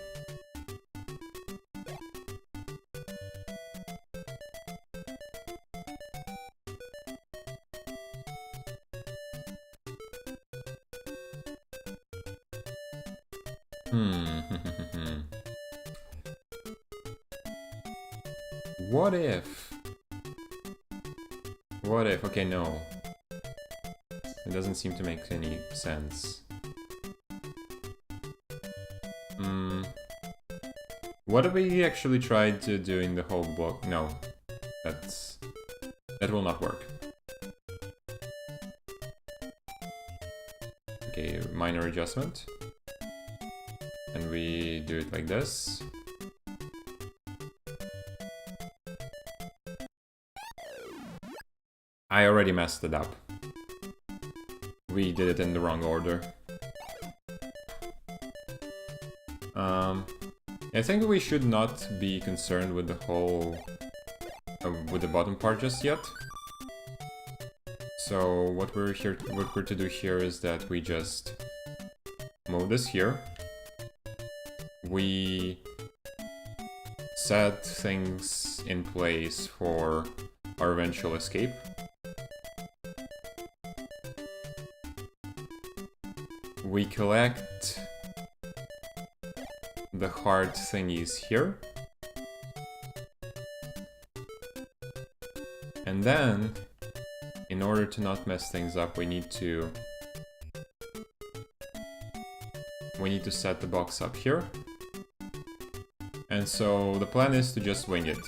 What if? What if? Okay, no. It doesn't seem to make any sense. What if we actually tried to doing the whole block? No. That will not work. Okay, minor adjustment. And we do it like this. I already messed it up. We did it in the wrong order. I think we should not be concerned with the whole... with the bottom part just yet. So what we're to do here is that we just move this here. We set things in place for our eventual escape. We collect the heart thingies here. And then, in order to not mess things up, we need to set the box up here. And so the plan is to just wing it.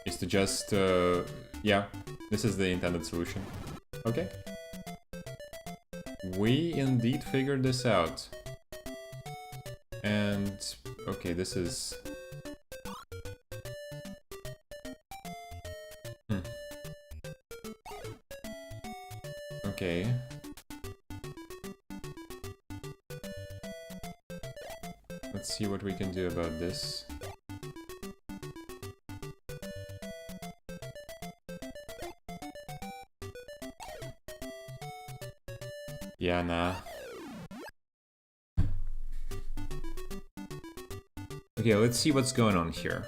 Is to just, yeah, this is the intended solution. Okay. We indeed figured this out. And, okay, this is... Okay. Let's see what we can do about this. Yeah, nah. Okay, let's see what's going on here.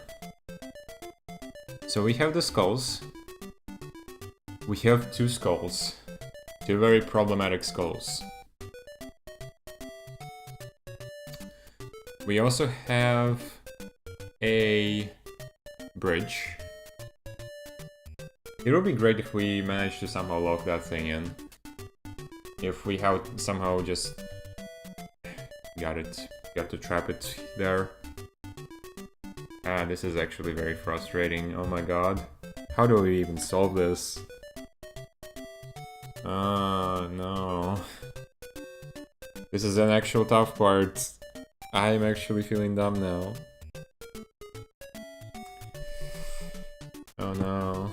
So we have the skulls. We have two skulls. Two very problematic skulls. We also have a bridge. It would be great if we managed to somehow lock that thing in. If we somehow just got to trap it there. Ah, this is actually very frustrating. Oh my god. How do we even solve this? Oh no. This is an actual tough part. I'm actually feeling dumb now. Oh no.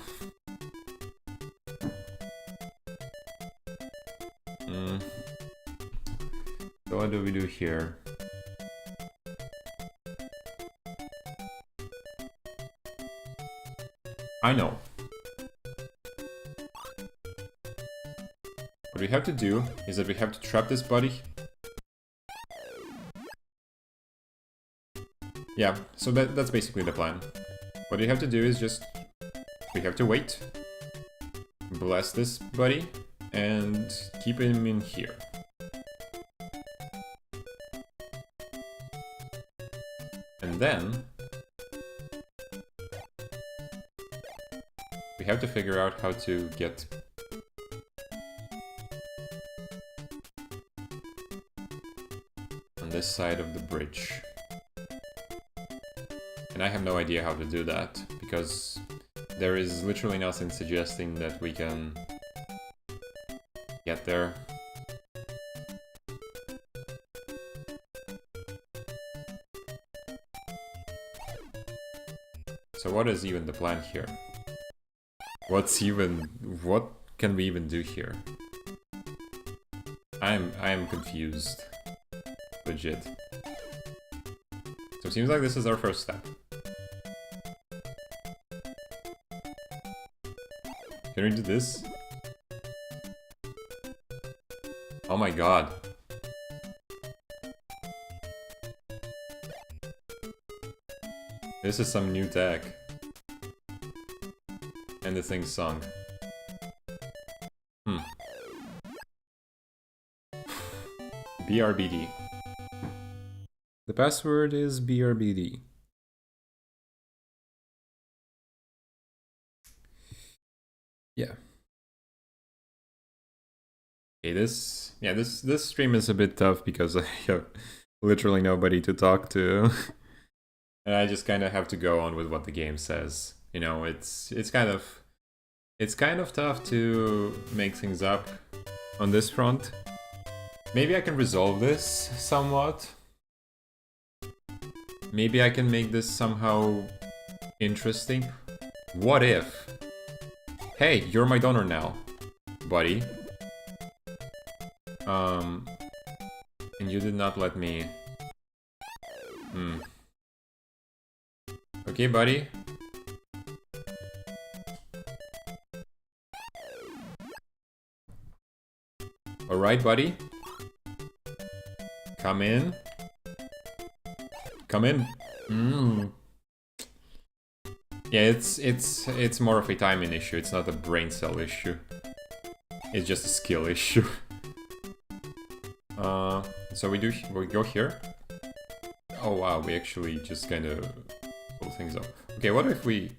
So what do we do here? I know. What we have to do is that we have to trap this buddy. Yeah, so that's basically the plan. What we have to do is just... we have to wait. Bless this buddy. And keep him in here. And then... we have to figure out how to get... on this side of the bridge. And I have no idea how to do that, because there is literally nothing suggesting that we can get there. So what is even the plan here? What can we even do here? I am confused. Legit. So it seems like this is our first step. Can we do this? Oh my god. This is some new tech. And the thing sunk. BRBD. The password is BRBD. Yeah. Okay, this stream is a bit tough because I have literally nobody to talk to. And I just kind of have to go on with what the game says. You know, it's kind of tough to make things up on this front. Maybe I can resolve this somewhat. Maybe I can make this somehow interesting. What if? Hey, you're my donor now, buddy. And you did not let me... Okay, buddy. Alright, buddy. Come in. Come in. Yeah, it's more of a timing issue. It's not a brain cell issue. It's just a skill issue. So we go here. Oh wow, we actually just kind of pull things up. Okay, what if we...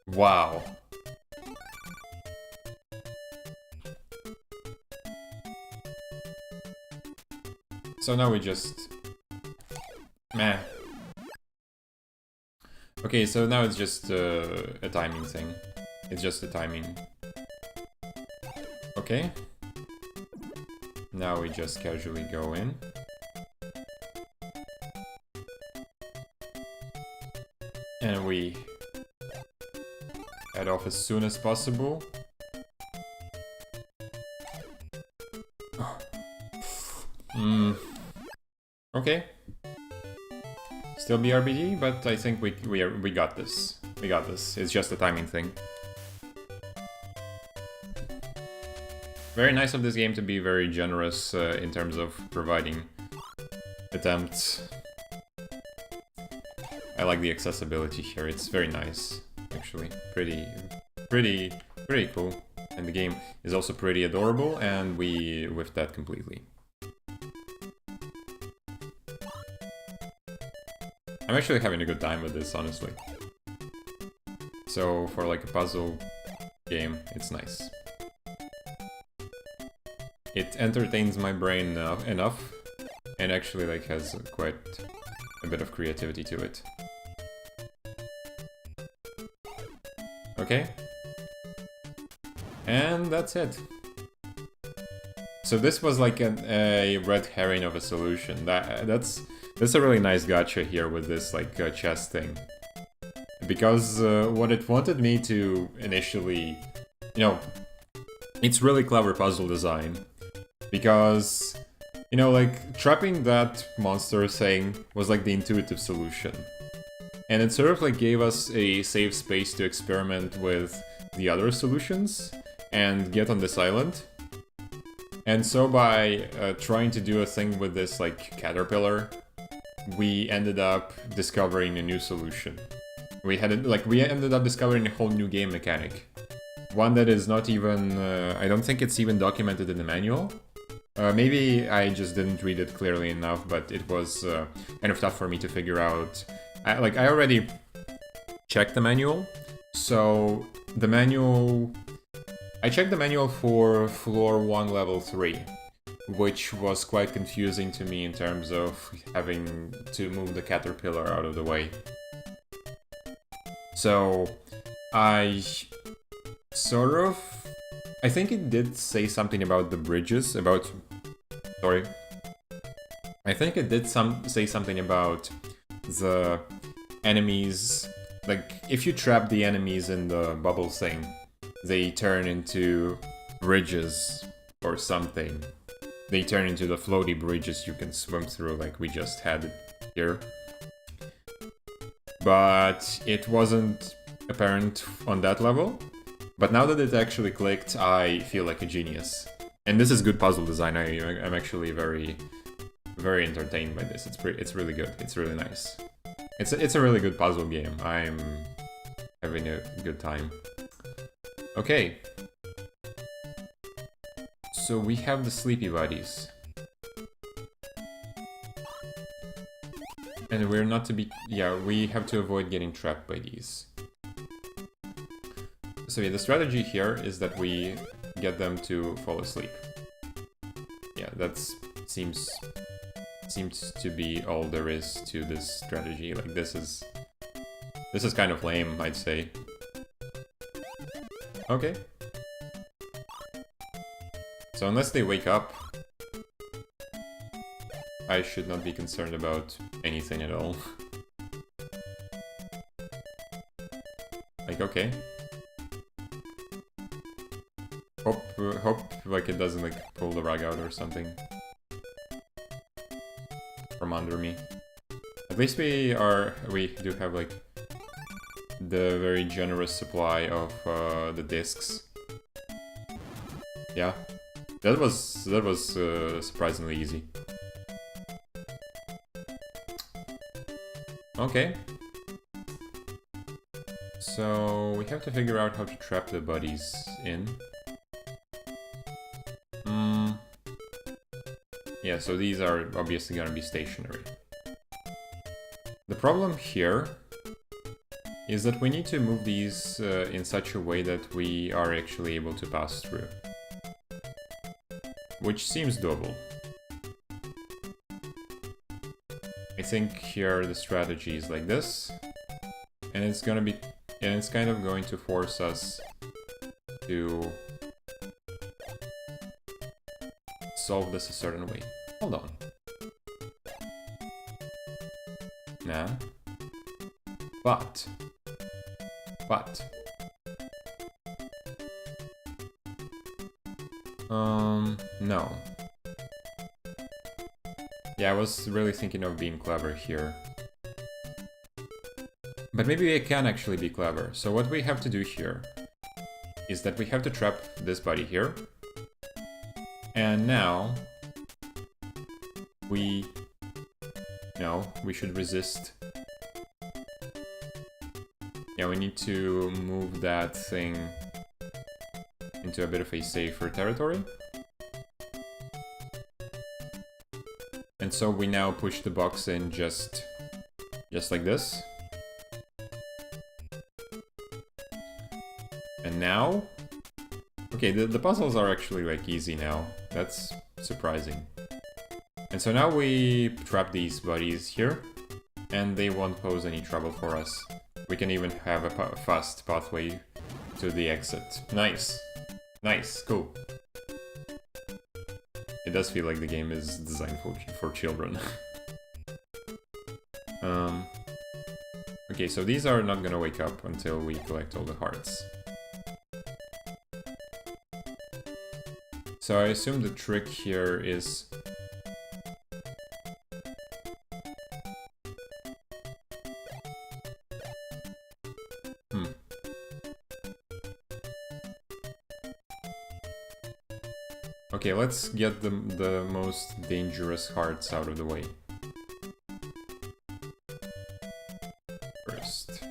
Wow. So now we just... Meh. Okay, so now it's just a timing thing. It's just a timing. Okay. Now we just casually go in. And we head off as soon as possible. Okay. Still BRBD, but I think we got this. We got this. It's just a timing thing. Very nice of this game to be very generous in terms of providing attempts. I like the accessibility here. It's very nice, actually. Pretty cool. And the game is also pretty adorable, and we whiffed that completely. I'm actually having a good time with this, honestly. So, for like a puzzle game, it's nice. It entertains my brain enough, and actually like has quite a bit of creativity to it. Okay. And that's it. So this was like a red herring of a solution. That's a really nice gacha here with this like chest thing. Because what it wanted me to initially, you know, it's really clever puzzle design. Because, you know, like trapping that monster thing was like the intuitive solution. And it sort of like gave us a safe space to experiment with the other solutions and get on this island. And so by trying to do a thing with this like caterpillar, we ended up discovering a new solution. We ended up discovering a whole new game mechanic. One that is not even, I don't think it's even documented in the manual. Maybe I just didn't read it clearly enough, but it was kind of tough for me to figure out. I already checked the manual, so the manual... I checked the manual for floor 1 level 3, which was quite confusing to me in terms of having to move the caterpillar out of the way. So I think it did say something about the bridges, I think it did say something about the enemies, like if you trap the enemies in the bubble thing, they turn into bridges or something. They turn into the floaty bridges you can swim through like we just had here. But it wasn't apparent on that level. But now that it actually clicked, I feel like a genius. And this is good puzzle design. I'm actually very, very entertained by this. It's really good. It's really nice. It's a really good puzzle game. I'm having a good time. Okay. So we have the sleepy buddies. And we're not to be... Yeah, we have to avoid getting trapped by these. So yeah, the strategy here is that we get them to fall asleep. Yeah, that seems to be all there is to this strategy. Like this is kind of lame, I'd say. Okay. So unless they wake up, I should not be concerned about anything at all. Like, okay. Hope like it doesn't like pull the rug out or something from under me. At least we do have like the very generous supply of the discs. Yeah, that was surprisingly easy. Okay. So we have to figure out how to trap the buddies in. Yeah, so these are obviously gonna be stationary. The problem here is that we need to move these in such a way that we are actually able to pass through. Which seems doable. I think here the strategy is like this. And it's kind of going to force us to solve this a certain way. Hold on. Nah. But. No. Yeah, I was really thinking of being clever here. But maybe I can actually be clever. So what we have to do here is that we have to trap this buddy here. And now we should resist. Yeah, we need to move that thing into a bit of a safer territory. And so we now push the box in just like this. And now... Okay, the puzzles are actually like easy now. That's surprising. And so now we trap these buddies here. and they won't pose any trouble for us. We can even have a fast pathway to the exit. Nice. Nice, cool. It does feel like the game is designed for children. Okay, so these are not gonna wake up until we collect all the hearts. So I assume the trick here is... Okay, let's get the most dangerous hearts out of the way. First.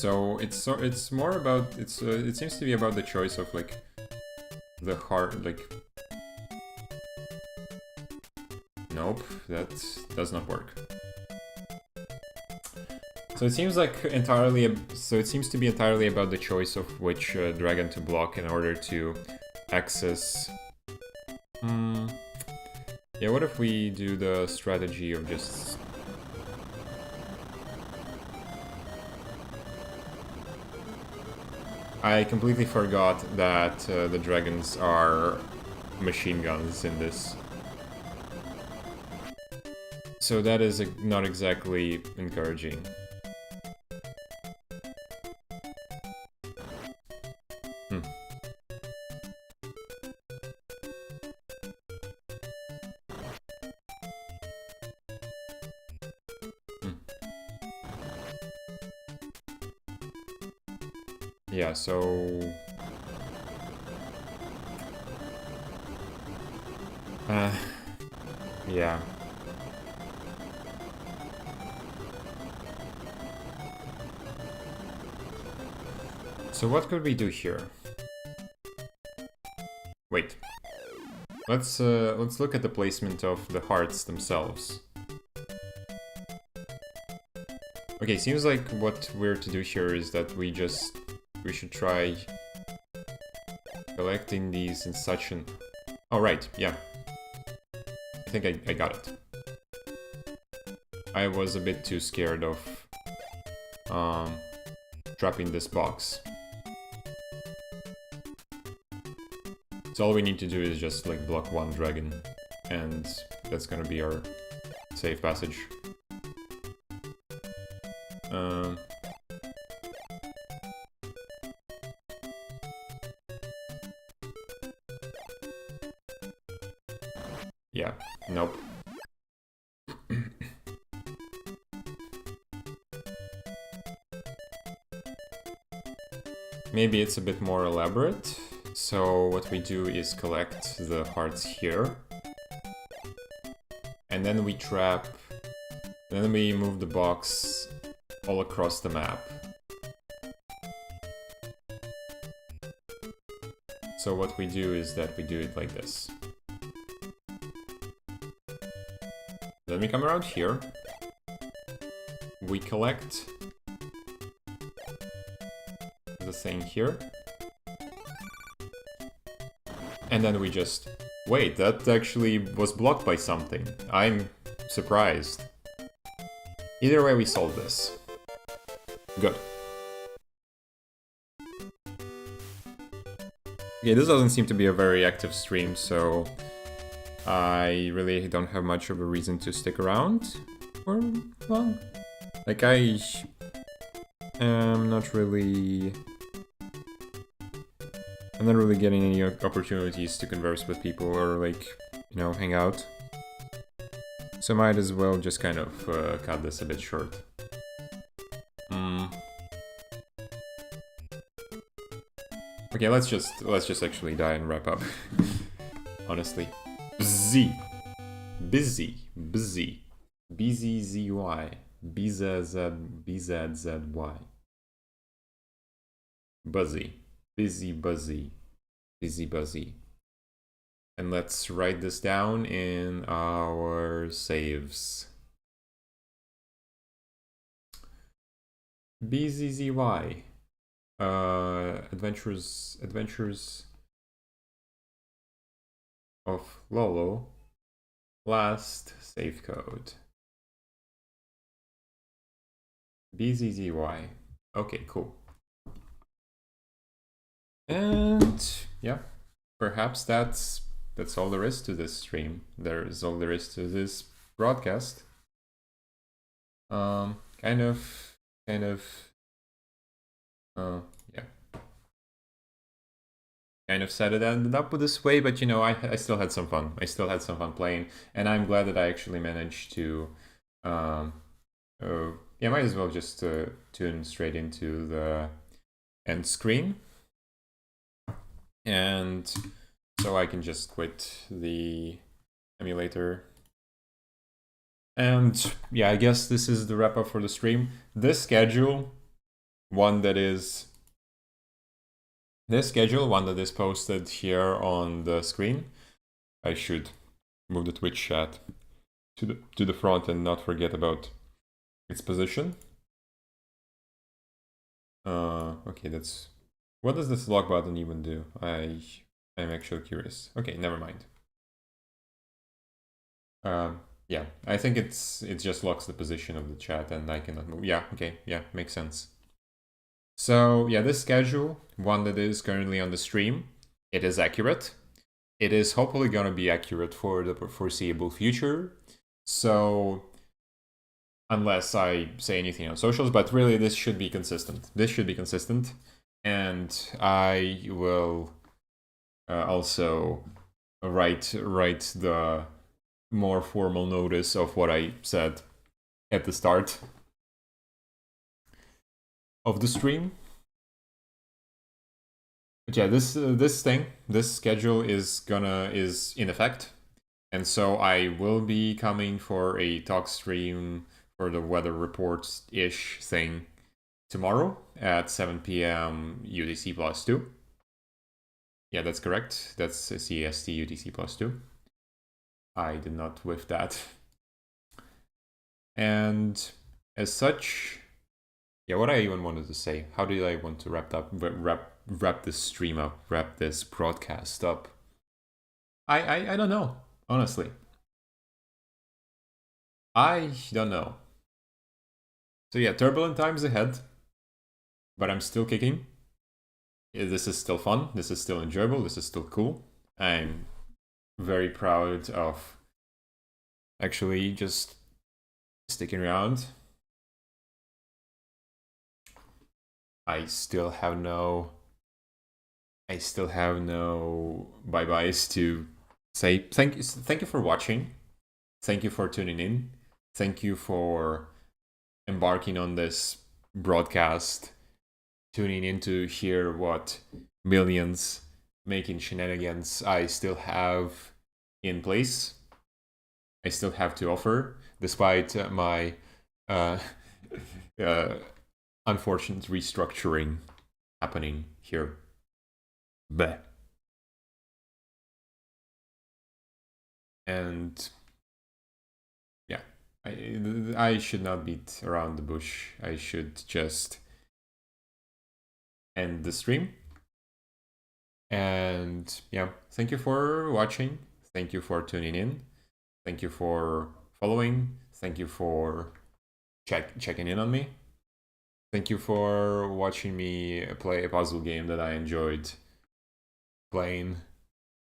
So it's more about it seems to be about the choice of like the heart, like nope, that does not work. So it seems like it seems to be entirely about the choice of which dragon to block in order to access. Yeah, what if we do the strategy of just... I completely forgot that the dragons are machine guns in this. So that is not exactly encouraging. Yeah, so... yeah. So what could we do here? Wait. Let's look at the placement of the hearts themselves. Okay, seems like what we're to do here is that we should try collecting these in such an... Oh, right, yeah. I think I got it. I was a bit too scared of dropping this box. So all we need to do is just like block one dragon, and that's gonna be our safe passage. Yeah, nope. Maybe it's a bit more elaborate. So what we do is collect the hearts here. And then we trap... Then we move the box all across the map. So what we do is that we do it like this. Then we come around here. We collect the thing here. And then we just... Wait, that actually was blocked by something. I'm surprised. Either way, we solved this. Good. Okay, this doesn't seem to be a very active stream, so... I really don't have much of a reason to stick around for long. Like, I am not really... I'm not really getting any opportunities to converse with people or, like, you know, hang out. So might as well just kind of cut this a bit short. Okay, let's just actually die and wrap up. Honestly. Busy. BZZY. BZZY. Buzzy. Busy buzzy. And let's write this down in our saves. BZZY. Adventures of Lolo. Last save code. BZZY. Okay, cool. And yeah, perhaps that's all there is to this stream. There is all there is to this broadcast. Kind of, yeah. Kind of sad it ended up with this way, but you know, I still had some fun. I still had some fun playing, and I'm glad that I actually managed to, yeah, might as well just tune straight into the end screen, and so I can just quit the emulator. And yeah, I guess this is the wrap up for the stream. This schedule, one that is posted here on the screen. I should move the Twitch chat to the front and not forget about its position. Okay, that's... What does this lock button even do? I'm actually curious. Okay, never mind. Yeah, I think it just locks the position of the chat and I cannot move. Yeah, okay, yeah, makes sense. So yeah, this schedule, one that is currently on the stream, it is accurate. It is hopefully going to be accurate for the foreseeable future. So unless I say anything on socials, but really this should be consistent. This should be consistent. And I will also write the more formal notice of what I said at the start of the stream. But yeah, this schedule is in effect, and so I will be coming for a talk stream for the weather reports ish thing tomorrow at 7 p.m. UTC plus 2. Yeah, that's correct. That's CST UTC plus 2. I did not whiff that. And as such, yeah, what I even wanted to say, how did I want to wrap this stream up, wrap this broadcast up? I don't know, honestly. I don't know. So yeah, turbulent times ahead, but I'm still kicking. This is still fun, this is still enjoyable, this is still cool. I'm very proud of actually just sticking around. I still have no bye-byes to say. Thank you for watching. Thank you for tuning in. Thank you for embarking on this broadcast, tuning in to hear what millions making shenanigans I still have in place. I still have to offer, despite my unfortunate restructuring happening here. Bleh. And yeah, I should not beat around the bush. I should just end the stream. And yeah, thank you for watching. Thank you for tuning in. Thank you for following. Thank you for checking in on me. Thank you for watching me play a puzzle game that I enjoyed playing.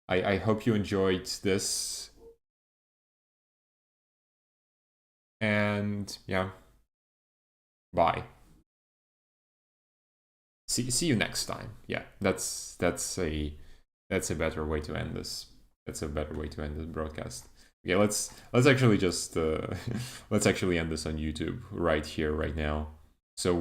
I hope you enjoyed this. And yeah, bye. See you next time. Yeah, that's a better way to end this. That's a better way to end this broadcast. Okay, let's actually just let's actually end this on YouTube right here, right now. So